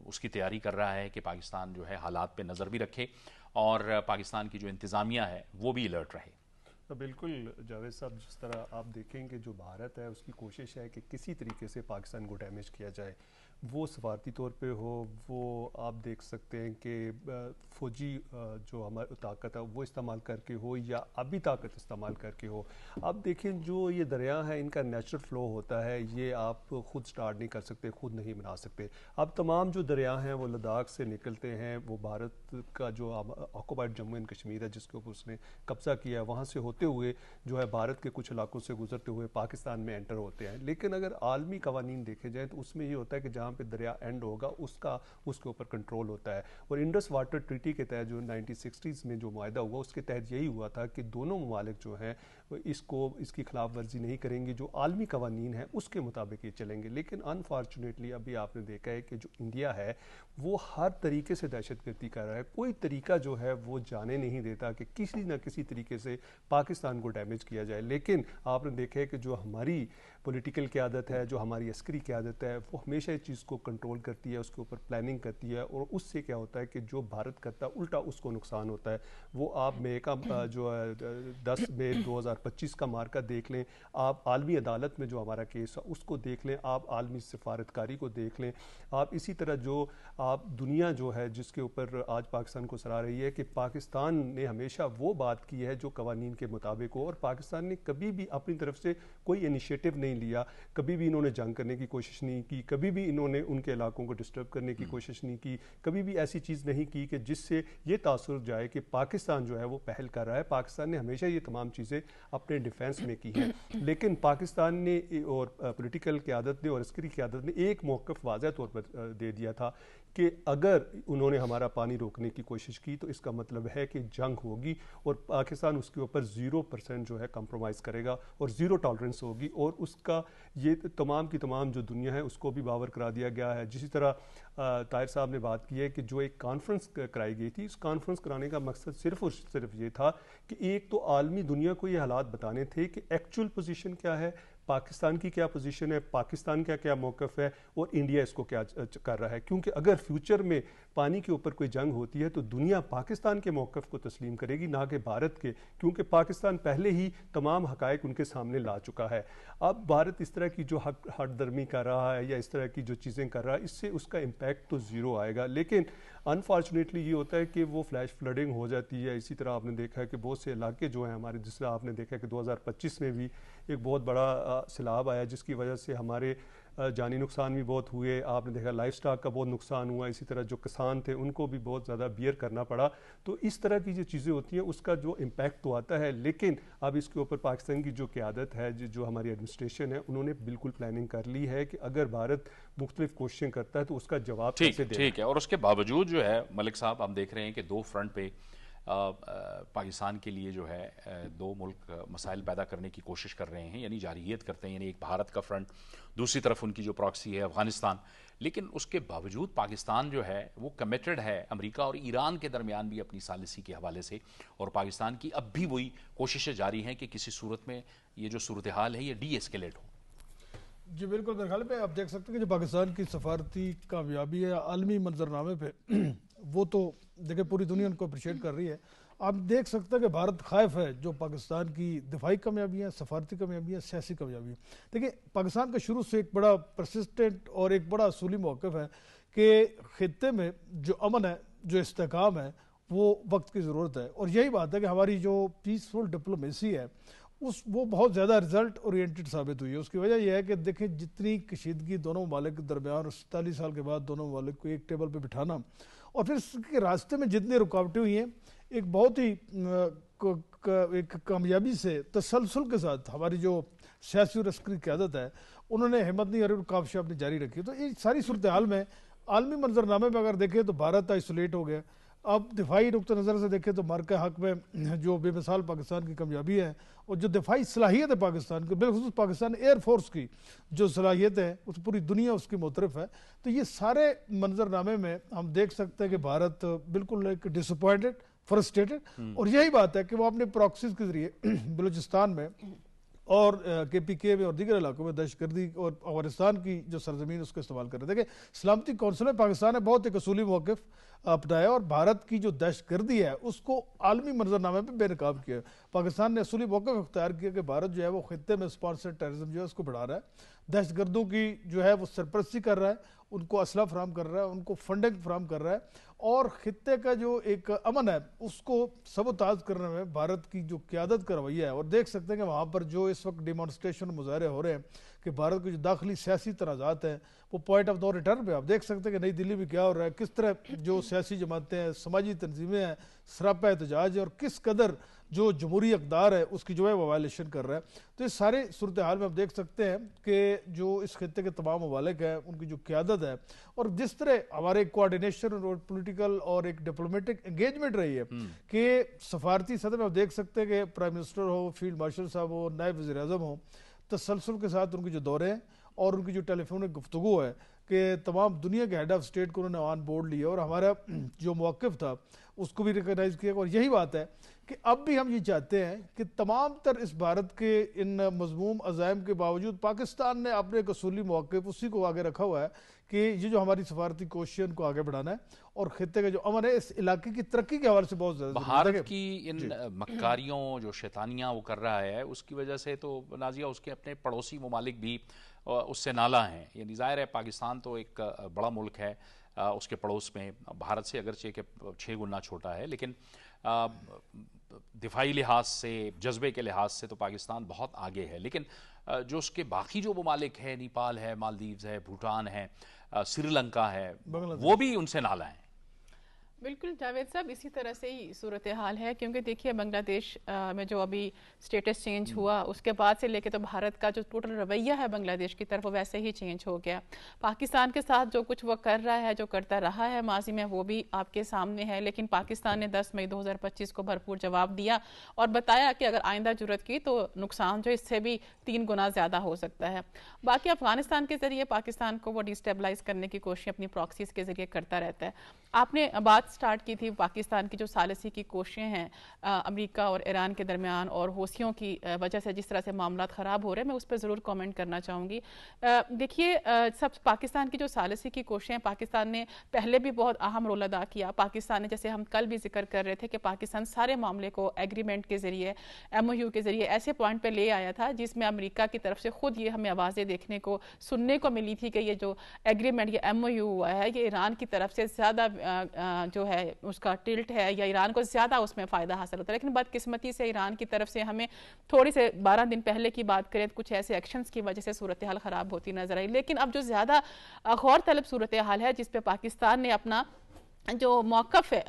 उसकी तैयारी कर रहा है कि पाकिस्तान जो है हालात पे नज़र भी रखे और पाकिस्तान की जो इंतज़ामिया है वो भी अलर्ट रहे। तो बिल्कुल जावेद साहब, जिस तरह आप देखेंगे जो भारत है उसकी कोशिश है कि किसी तरीके से पाकिस्तान को डैमेज किया जाए, वो सफारती तौर पे हो, वो आप देख सकते हैं कि फ़ौजी जो हमारी ताकत है वो इस्तेमाल करके हो या अभी ताकत इस्तेमाल करके हो। आप देखें जो ये दरिया है इनका नेचुरल फ़्लो होता है, ये आप ख़ुद स्टार्ट नहीं कर सकते, ख़ुद नहीं बना सकते। अब तमाम जो दरिया हैं वो लद्दाख से निकलते हैं, वो भारत का जो ऑक्युपाइड जम्मू एंड कश्मीर है जिसके ऊपर उसने कब्ज़ा किया है, वहाँ से होते हुए जो है भारत के कुछ इलाकों से गुजरते हुए पाकिस्तान में एंटर होते हैं। लेकिन अगर आलमी कवानीन देखे जाएँ तो उसमें ये होता है कि जहाँ पे दरिया एंड होगा उसके ऊपर कंट्रोल होता है। और इंडस वाटर ट्रीटी के तहत जो 1960s में जो मुआहदा हुआ उसके तहत यही हुआ था कि दोनों ममालिक जो हैं इसकी खिलाफ वर्जी नहीं करेंगे, जो आलमी कवानीन है उसके मुताबिक ये चलेंगे। लेकिन अनफॉर्चुनेटली अभी आपने देखा है कि जो इंडिया है वो हर तरीके से दहशतगर्दी कर रहा है, कोई तरीका जो है वो जाने नहीं देता कि किसी न किसी तरीके से पाकिस्तान को डैमेज किया जाए। लेकिन आपने देखा है कि जो हमारी पॉलिटिकल क़यादत है, जो हमारी अस्करी क़यादत है, वो हमेशा इस चीज़ को कंट्रोल करती है, उसके ऊपर प्लानिंग करती है और उससे क्या होता है कि जो भारत करता है उल्टा उसको नुकसान होता है। वो आप मई का जो है 10 मई 2025 का मार्का देख लें, आप आलमी अदालत में जो हमारा केस है उसको देख लें, आप आलमी सिफारतकारी को देख लें, आप इसी तरह जो आप दुनिया जो है जिसके ऊपर आज पाकिस्तान को सराह रही है कि पाकिस्तान ने हमेशा वो बात की है जो कवानीन के मुताबिक हो और पाकिस्तान ने कभी भी अपनी तरफ से कोई इनिशिएटिव नहीं लिया, कभी भी इन्होंने जंग करने की कोशिश नहीं की, कभी भी इन्होंने उनके इलाकों को डिस्टर्ब करने की कोशिश नहीं की, कभी भी ऐसी चीज़ नहीं की कि जिससे ये तासुर जाए कि पाकिस्तान जो है वो पहल कर रहा है। पाकिस्तान ने हमेशा ये तमाम चीज़ें अपने डिफेंस में की हैं। लेकिन पाकिस्तान ने और पॉलिटिकल क़यादत ने और अस्करी क़यादत ने एक मौक़िफ़ वाज़ह तौर पर दे दिया था कि अगर उन्होंने हमारा पानी रोकने की कोशिश की तो इसका मतलब है कि जंग होगी और पाकिस्तान उसके ऊपर 0% जो है कंप्रोमाइज़ करेगा और 0 टॉलरेंस होगी और उसका ये तमाम की तमाम जो दुनिया है उसको भी बावर करा दिया गया है। जिसी तरह ताहिर साहब ने बात की है कि जो एक कॉन्फ्रेंस कराई गई थी, इस कॉन्फ्रेंस कराने का मकसद सिर्फ और सिर्फ ये था कि एक तो आलमी दुनिया को ये हालात बताने थे कि एक्चुअल पोजीशन क्या है, पाकिस्तान की क्या पोजीशन है, पाकिस्तान का क्या मौक़िफ़ है और इंडिया इसको क्या कर रहा है। क्योंकि अगर फ्यूचर में पानी के ऊपर कोई जंग होती है तो दुनिया पाकिस्तान के मौक़िफ़ को तस्लीम करेगी, ना कि भारत के, क्योंकि पाकिस्तान पहले ही तमाम हक़ाइक़ उनके सामने ला चुका है। अब भारत इस तरह की जो हट दर्मी कर रहा है या इस तरह की जो चीज़ें कर रहा है, इससे उसका इम्पैक्ट तो ज़ीरो आएगा। लेकिन अनफॉर्चुनेटली ये होता है कि वो फ्लैश फ्लडिंग हो जाती है। इसी तरह आपने देखा है कि बहुत से इलाके जो हैं हमारे, जिस तरह आपने देखा है कि 2025 में भी एक बहुत बड़ा सैलाब आया जिसकी वजह से हमारे जानी नुकसान भी बहुत हुए। आपने देखा लाइफ स्टॉक का बहुत नुकसान हुआ, इसी तरह जो किसान थे उनको भी बहुत ज़्यादा बियर करना पड़ा। तो इस तरह की जो चीज़ें होती हैं उसका जो इम्पैक्ट तो आता है, लेकिन अब इसके ऊपर पाकिस्तान की जो क़यादत है, जो हमारी एडमिनिस्ट्रेशन है, उन्होंने बिल्कुल प्लानिंग कर ली है कि अगर भारत मुख्तलिफ कोशिशें करता है तो उसका जवाब कैसे देना। ठीक है। और उसके बावजूद जो है मलिक साहब, हम देख रहे हैं कि 2 फ्रंट पे पाकिस्तान के लिए जो है 2 मुल्क मसाइल पैदा करने की कोशिश कर रहे हैं, यानी जारहियत करते हैं, यानी एक भारत का फ्रंट, दूसरी तरफ उनकी जो प्रॉक्सी है अफगानिस्तान। लेकिन उसके बावजूद पाकिस्तान जो है वो कमिटेड है अमेरिका और ईरान के दरमियान भी अपनी सालिसी के हवाले से, और पाकिस्तान की अब भी वही कोशिशें जारी हैं कि किसी सूरत में ये जो सूरत हाल है ये डी एस्केलेट हो। जी बिल्कुल, मेरे ख्याल पे आप देख सकते हैं कि जो पाकिस्तान की सफारती कामयाबी है आलमी मंजरनामे पे वो तो देखिए पूरी दुनिया उनको अप्रिशिएट कर रही है। आप देख सकते हैं कि भारत खाइफ है जो पाकिस्तान की दिफाई कामयाबी है, सफारती कामयाबी है, सियासी कामयाबी है। देखिए पाकिस्तान का शुरू से एक बड़ा परसिस्टेंट और एक बड़ा असूली मौक़िफ़ है कि खित्ते में जो अमन है, जो इस्तेहकाम है, वो वक्त की ज़रूरत है। और यही बात है कि हमारी जो पीसफुल डिप्लोमेसी है वो बहुत ज़्यादा रिजल्ट ओरिएंटेड साबित हुई है। उसकी वजह यह है कि देखें जितनी कशीदगी दोनों ममालिक के दरमियान 47 साल के बाद दोनों ममालिक को एक टेबल पे बिठाना और फिर इसके रास्ते में जितनी रुकावटें हुई हैं, एक बहुत ही एक कामयाबी से तसलसल के साथ हमारी जो سیاسی اور عسکری قیادت ہے انہوں نے ہمت نہیں ہاری اور کاوشیں اپنی جاری رکھی. تو یہ ساری صورتحال میں عالمی منظرنامے میں اگر دیکھیں تو بھارت آئسولیٹ ہو گیا. اب دفاعی نقطہ نظر سے دیکھیں تو مارکہ حق میں جو بے مثال پاکستان کی کامیابی ہے اور جو دفاعی صلاحیت ہے پاکستان کی، بالخصوص پاکستان ایئر فورس کی جو صلاحیت ہے اس پوری دنیا اس کی معترف ہے. تو یہ سارے منظرنامے میں ہم دیکھ سکتے ہیں کہ بھارت بالکل ایک ڈس اپوائنٹڈ، فرسٹریٹڈ، اور یہی بات ہے کہ وہ اپنے پراکسیز کے ذریعے بلوچستان میں اور کے پی کے میں اور دیگر علاقوں میں دہشت گردی اور افغانستان کی جو سرزمین اس کو استعمال کر رہے تھے. کہ سلامتی کونسل میں پاکستان نے بہت ایک اصولی موقف اپنایا اور بھارت کی جو دہشت گردی ہے اس کو عالمی منظرنامے پہ بے نقاب کیا. پاکستان نے اصولی موقف اختیار کیا کہ بھارت جو ہے وہ خطے میں اسپانسر ٹیررزم جو ہے اس کو بڑھا رہا ہے، دہشت گردوں کی جو ہے وہ سرپرستی کر رہا ہے، ان کو اسلحہ فراہم کر رہا ہے، ان کو فنڈنگ فراہم کر رہا ہے، اور خطے کا جو ایک امن ہے اس کو سبوتاژ کرنے میں بھارت کی جو قیادت کا رویہ ہے. اور دیکھ سکتے ہیں کہ وہاں پر جو اس وقت ڈیمانسٹریشن مظاہرے ہو رہے ہیں کہ بھارت کے جو داخلی سیاسی تنازعات ہیں وہ پوائنٹ آف نو ریٹرن پہ آپ دیکھ سکتے ہیں کہ نئی دلی میں کیا ہو رہا ہے، کس طرح جو سیاسی جماعتیں ہیں، سماجی تنظیمیں ہیں، سراپا احتجاج ہے، اور کس قدر جو جمہوری اقدار ہے اس کی جو ہے وہ وائلیشن کر رہا ہے. تو اس سارے صورتحال میں آپ دیکھ سکتے ہیں کہ جو اس خطے کے تمام ممالک ہیں ان کی جو قیادت ہے اور جس طرح ہمارے کوارڈینیشن اور پولیٹیکل اور ایک ڈپلومیٹک انگیجمنٹ رہی ہے کہ سفارتی سطح میں آپ دیکھ سکتے ہیں کہ پرائم منسٹر ہو، فیلڈ مارشل صاحب ہو، نائب وزیر اعظم ہو، تسلسل کے ساتھ ان کی جو دورے ہیں اور ان کی جو ٹیلی فونک گفتگو ہے کہ تمام دنیا کے ہیڈ آف اسٹیٹ کو انہوں نے آن بورڈ لیا اور ہمارا جو موقف تھا اس کو بھی ریکگنائز کیا. اور یہی بات ہے کہ اب بھی ہم یہ چاہتے ہیں کہ تمام تر اس بھارت کے ان مضموم عزائم کے باوجود پاکستان نے اپنے ایک اصولی موقف اسی کو آگے رکھا ہوا ہے کہ یہ جو ہماری سفارتی کوششیں ان کو آگے بڑھانا ہے اور خطے کا جو امن ہے اس علاقے کی ترقی کے حوالے سے بہت زیادہ بھارت کی ان مکاریوں جو شیطانیاں وہ کر رہا ہے اس کی وجہ سے تو نازیہ اس کے اپنے پڑوسی ممالک بھی اس سے نالا ہیں. یعنی ظاہر ہے پاکستان تو ایک بڑا ملک ہے، اس کے پڑوس میں بھارت سے اگرچہ کہ 6 گنا چھوٹا ہے، لیکن دفاعی لحاظ سے، جذبے کے لحاظ سے تو پاکستان بہت آگے ہے. لیکن جو اس کے باقی جو ممالک ہیں، نیپال ہے، مالدیوز ہے، بھوٹان ہے، سری لنکا ہے، وہ بھی ان سے نالا ہیں. بالکل جاوید صاحب، اسی طرح سے ہی صورتحال ہے کیونکہ دیکھیے بنگلہ دیش میں جو ابھی سٹیٹس چینج ہوا اس کے بعد سے لے کے تو بھارت کا جو ٹوٹل رویہ ہے بنگلہ دیش کی طرف وہ ویسے ہی چینج ہو گیا. پاکستان کے ساتھ جو کچھ وہ کر رہا ہے، جو کرتا رہا ہے ماضی میں، وہ بھی آپ کے سامنے ہے. لیکن پاکستان نے 10 مئی 2025 کو بھرپور جواب دیا اور بتایا کہ اگر آئندہ جرت کی تو نقصان جو اس سے بھی 3 گنا زیادہ ہو سکتا ہے. باقی افغانستان کے ذریعے پاکستان کو وہ ڈیسٹیبلائز کرنے کی کوشش اپنی پراکسیز کے ذریعے کرتا رہتا ہے. آپ نے بات سٹارٹ کی تھی پاکستان کی جو ثالثی کی کوششیں ہیں امریکہ اور ایران کے درمیان اور حوثیوں کی وجہ سے جس طرح سے معاملات خراب ہو رہے ہیں، میں اس پہ ضرور کامنٹ کرنا چاہوں گی. دیکھیے سب پاکستان کی جو ثالثی کی کوششیں، پاکستان نے پہلے بھی بہت اہم رول ادا کیا. پاکستان نے، جیسے ہم کل بھی ذکر کر رہے تھے کہ پاکستان سارے معاملے کو ایگریمنٹ کے ذریعے، ایم او یو کے ذریعے ایسے پوائنٹ پہ لے آیا تھا جس میں امریکہ کی طرف سے خود یہ ہمیں آوازیں دیکھنے کو، سننے کو ملی تھی کہ یہ جو ایگریمنٹ، یہ ایم او یو ہوا ہے، یہ ایران کی طرف سے زیادہ جو ہے اس کا ٹلٹ ہے یا ایران کو زیادہ اس میں فائدہ حاصل ہوتا ہے. لیکن بدقسمتی سے ایران کی طرف سے ہمیں تھوڑی سے 12 دن پہلے کی بات کریں کچھ ایسے ایکشنز کی وجہ سے صورتحال خراب ہوتی نظر آئی. لیکن اب جو زیادہ غور طلب صورتحال ہے جس پہ پاکستان نے اپنا جو موقف ہے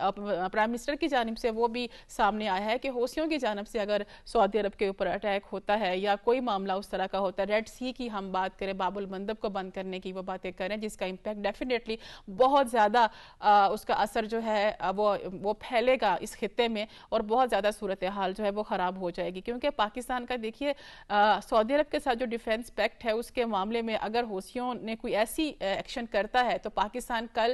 پرائم منسٹر کی جانب سے وہ بھی سامنے آیا ہے کہ حوثیوں کی جانب سے اگر سعودی عرب کے اوپر اٹیک ہوتا ہے یا کوئی معاملہ اس طرح کا ہوتا ہے، ریڈ سی کی ہم بات کریں، باب المندب کو بند کرنے کی وہ باتیں کریں، جس کا امپیکٹ ڈیفینیٹلی بہت زیادہ اس کا اثر جو ہے وہ پھیلے گا اس خطے میں اور بہت زیادہ صورتحال جو ہے وہ خراب ہو جائے گی. کیونکہ پاکستان کا دیکھیے سعودی عرب کے ساتھ جو ڈیفینس پیکٹ ہے اس کے معاملے میں اگر حوثیوں نے کوئی ایسی ایکشن کرتا ہے تو پاکستان کل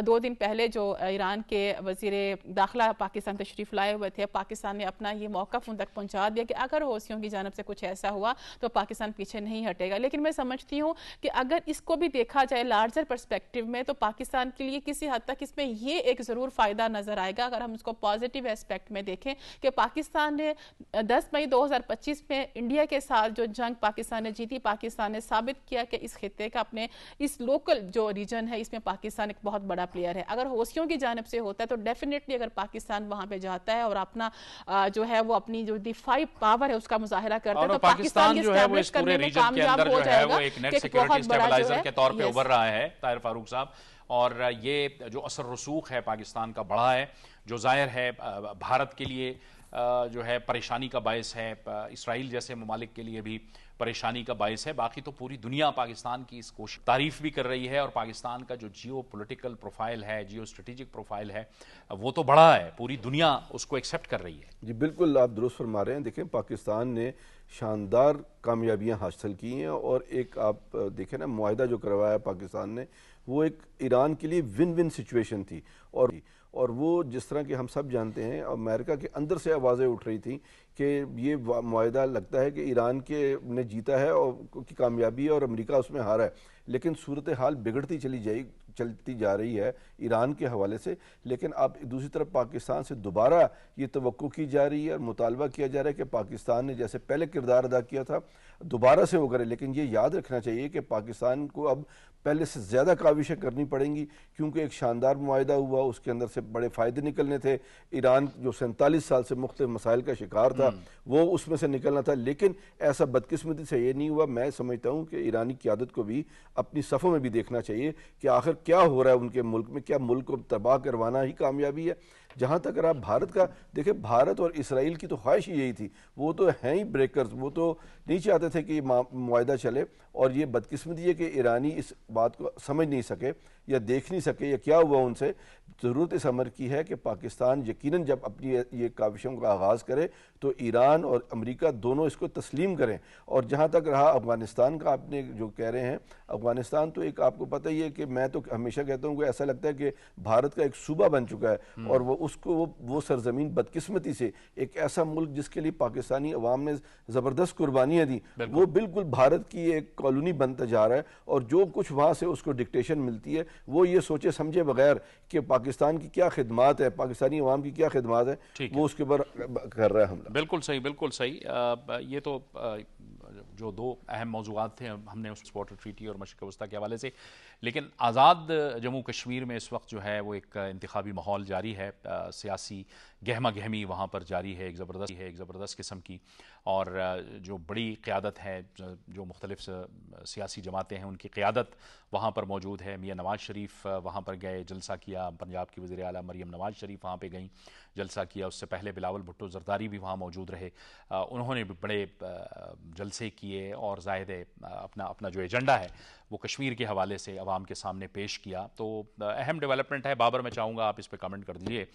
2 دن پہلے جو ایران کے وزیر داخلہ پاکستان تشریف لائے ہوئے تھے، پاکستان نے اپنا یہ موقف ان تک پہنچا دیا کہ اگر حوثیوں کی جانب سے کچھ ایسا ہوا تو پاکستان پیچھے نہیں ہٹے گا. لیکن میں سمجھتی ہوں کہ اگر اس کو بھی دیکھا جائے لارجر پرسپیکٹیو میں تو پاکستان کے لیے کسی حد تک اس میں یہ ایک ضرور فائدہ نظر آئے گا اگر ہم اس کو پازیٹیو ایسپیکٹ میں دیکھیں کہ پاکستان نے 10 مئی 2025 میں انڈیا کے ساتھ جو جنگ پاکستان نے جیتی، پاکستان نے ثابت کیا کہ اس خطے کا، اپنے اس لوکل جو ریجن ہے اس میں پاکستان ایک بہت بڑا پلیئر ہے. اگر حوثیوں کی جانب سے ہوتا ہے تو ڈیفینیٹلی اگر پاکستان وہاں پہ جاتا ہے اور اپنا جو ہے وہ اپنی جو دفاعی پاور ہے اس کا مظاہرہ کرتا ہے تو پاکستان جو ہے وہ اس پورے ریجن کے اندر جو ہے وہ ایک نیٹ سیکیورٹی اسٹیبلائزر کے طور پہ ابھر رہا ہے طاہر فاروق صاحب. اور یہ جو اثر رسوخ ہے پاکستان کا بڑا ہے، جو ظاہر ہے بھارت کے لیے جو ہے پریشانی کا باعث ہے، اسرائیل جیسے ممالک کے لیے بھی परेशानी का बायस है। बाकी तो पूरी दुनिया पाकिस्तान की इस कोशिश तारीफ भी कर रही है और पाकिस्तान का जो जियो पॉलिटिकल प्रोफाइल है, जियो स्ट्रेटेजिक प्रोफाइल है, वो तो बड़ा है, पूरी दुनिया उसको एक्सेप्ट कर रही है। जी बिल्कुल, आप दुरुस्त फरमा रहे हैं। देखें, पाकिस्तान ने शानदार कामयाबियां हासिल की हैं और एक आप देखें ना, मुआहिदा जो करवाया पाकिस्तान ने, वो एक ईरान के लिए विन विन सिचुएशन थी। और वो जिस तरह कि हम सब जानते हैं, अमेरिका के अंदर से आवाज़ें उठ रही थी कि ये मुआहिदा लगता है कि ईरान के ने जीता है और की कामयाबी है और अमेरिका उसमें हारा है, लेकिन सूरत हाल बिगड़ती चलती जा रही है ईरान के हवाले से। लेकिन अब दूसरी तरफ पाकिस्तान से दोबारा ये तवक्को की जा रही है और मुतालबा किया जा रहा है कि पाकिस्तान ने जैसे पहले किरदार अदा किया था दोबारा से वो करे। लेकिन ये याद रखना चाहिए कि पाकिस्तान को अब पहले से ज़्यादा काविशें करनी पड़ेंगी, क्योंकि एक शानदार मुआहिदा हुआ, उसके अंदर से बड़े फ़ायदे निकलने थे। ईरान जो 47 साल से मुख्तलिफ मसाइल का शिकार था, वो उसमें से निकलना था, लेकिन ऐसा बदकिस्मती से ये नहीं हुआ। मैं समझता हूँ कि ईरानी क़यादत को भी अपनी सफ़ों में भी देखना चाहिए कि आखिर क्या हो रहा है उनके मुल्क में, क्या मुल्क को तबाह करवाना ही कामयाबी है। जहाँ तक अगर आप भारत का देखें, भारत और इसराइल की तो ख्वाहिश ही यही थी, वो तो हैं ही ब्रेकर्स, वो तो नहीं चाहते थे कि मुआहिदा चले। और ये बदकिस्मती है कि ईरानी इस बात को समझ नहीं सके या देख नहीं सके या क्या हुआ उनसे। ज़रूरत इस अमर की है कि पाकिस्तान यकीनन जब अपनी ये काविशों का आगाज़ करे तो ईरान और अमेरिका दोनों इसको तस्लीम करें। और जहाँ तक रहा अफ़गानिस्तान का, आपने जो कह रहे हैं, अफ़गानिस्तान तो एक आपको पता ही है कि मैं तो हमेशा कहता हूँ कि ऐसा लगता है कि भारत का एक सूबा बन चुका है और वो सरजमीन बदकिस्मती से एक ऐसा मुल्क जिसके लिए पाकिस्तानी अवाम ने ज़बरदस्त कुर्बानियाँ दी, वो बिल्कुल भारत की एक कॉलोनी बनता जा रहा है। और जो कुछ वहाँ से उसको डिक्टेशन मिलती है, वो ये सोचे समझे बगैर कि पाकिस्तान की क्या खिदमात है, पाकिस्तानी अवाम की क्या खिदमात है, वो उसके ऊपर कर रहा है हमला। बिल्कुल सही, बिल्कुल सही। ये तो जो दो अहम मौज़ूआत थे हमने उस वाटर ट्रीटी और मशरिक़ वस्ता के हवाले से, लेकिन आज़ाद जम्मू कश्मीर में इस वक्त जो है वो एक इंतखाबी माहौल जारी है, सियासी गहमा गहमी वहाँ पर जारी है, एक ज़बरदस्त किस्म की। और जो बड़ी क़यादत है, जो मुख्तलिफ सियासी जमातें हैं, उनकी क़यादत वहाँ पर मौजूद है। मियाँ नवाज़ शरीफ वहाँ पर गए, जलसा किया। पंजाब की वज़ीर आला मरीम नवाज़ शरीफ वहाँ पे गईं, जलसा किया। उससे पहले बिलावल भुट्टो ज़रदारी भी वहाँ मौजूद रहे, उन्होंने भी बड़े जलसे किए और ज़ाहिर है अपना जो एजेंडा है वो कश्मीर के हवाले से अवाम के सामने पेश किया। तो अहम डेवलपमेंट है। बाबर, मैं चाहूँगा आप इस पर कमेंट कर दीजिए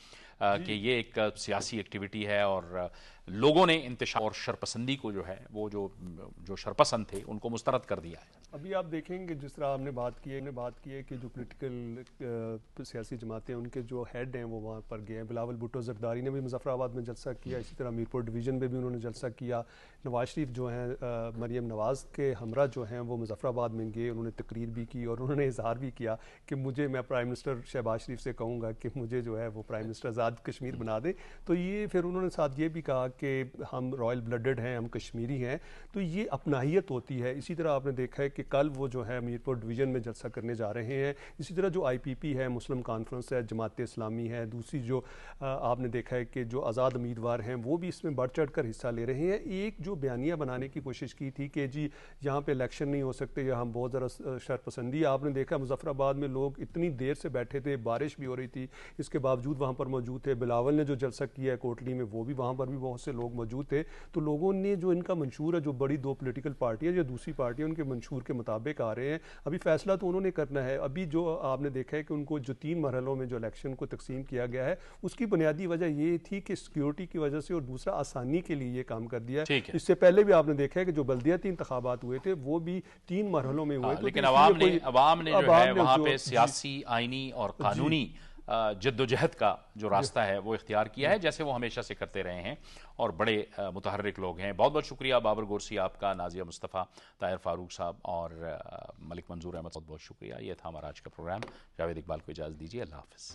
कि ये एक सियासी एक्टिविटी है और लोगों ने इंतशार और शरपसंदी को जो है वो जो शरपसंद थे उनको मुस्तरद कर दिया है। अभी आप देखेंगे जिस तरह आपने बात की है कि जो पॉलिटिकल सियासी जमातें उनके जो हेड हैं वो वहाँ पर गए हैं। बिलावल भुट्टो ज़रदारी ने भी मुज़फ़्फ़राबाद में जलसा किया, इसी तरह मीरपुर डिवीज़न में भी उन्होंने जलसा किया। नवाज़ शरीफ जो हैं मरीम नवाज़ के हमरा जो हैं वो मुज़फ़्फ़राबाद में गए, उन्होंने तकरीर भी की और उन्होंने इज़हार भी किया कि मैं प्राइम मिनिस्टर शहबाज शरीफ से कहूँगा कि मुझे जो है वो प्राइम मिनिस्टर आज़ाद कश्मीर बना दे। तो ये फिर उन्होंने साथ ये भी कहा कि हम रॉयल ब्लडेड हैं, हम कश्मीरी हैं, तो ये अपनाहियत होती है। इसी तरह आपने देखा है कि कल वो जो है मीरपुर डिवीज़न में जलसा करने जा रहे हैं। इसी तरह जो IPP है, मुस्लिम कॉन्फ्रेंस है, जमात इस्लामी है, दूसरी जो आपने देखा है कि जो आज़ाद उम्मीदवार हैं वो भी इसमें बढ़ चढ़ कर हिस्सा ले रहे हैं। एक जो बयानिया बनाने की कोशिश की थी कि जी यहाँ पे इलेक्शन नहीं हो सकते या हम बहुत ज़्यादा शरपसंदी, आपने देखा मुज़फ़्फ़राबाद में लोग इतनी देर से बैठे थे, बारिश भी हो रही थी, इसके बावजूद वहाँ पर मौजूद थे। बिलावल ने जो जलसा किया है कोटली में, वो भी वहाँ पर भी बहुत से लोग मौजूद थे। तो लोगों ने जो इनका मंशूर है, जो बड़ी दो पॉलिटिकल पार्टियाँ जो दूसरी पार्टियाँ उनके मंशूर के मुताबिक आ रहे हैं, अभी फैसला तो उन्होंने करना है। अभी जो आपने देखा है कि उनको जो 3 मरहलों में जो इलेक्शन को तकसीम किया गया है, उसकी बुनियादी वजह ये थी कि सिक्योरिटी की वजह से और दूसरा आसानी के लिए ये काम कर दिया है। इससे पहले भी आपने देखा है कि जो बल्दियाती इंतखाबात हुए थे वो भी 3 मरहलों में हुए। लेकिन अवाम ने जो है वहाँ पे सियासी, आईनी और कानूनी जद्दोजहद का जो रास्ता है वो इख्तियार किया है, जैसे वो हमेशा से करते रहे हैं और बड़े मुतहर्रिक लोग हैं। बहुत बहुत शुक्रिया बाबर गोरसी आपका, नाजिया मुस्तफ़ा, ताहिर फारूक साहब और मलिक मंजूर अहमद, बहुत बहुत शुक्रिया। ये था हमारा आज का प्रोग्राम। जावेद इकबाल को इजाज़त दीजिए। अल्लाह हाफ़िज़।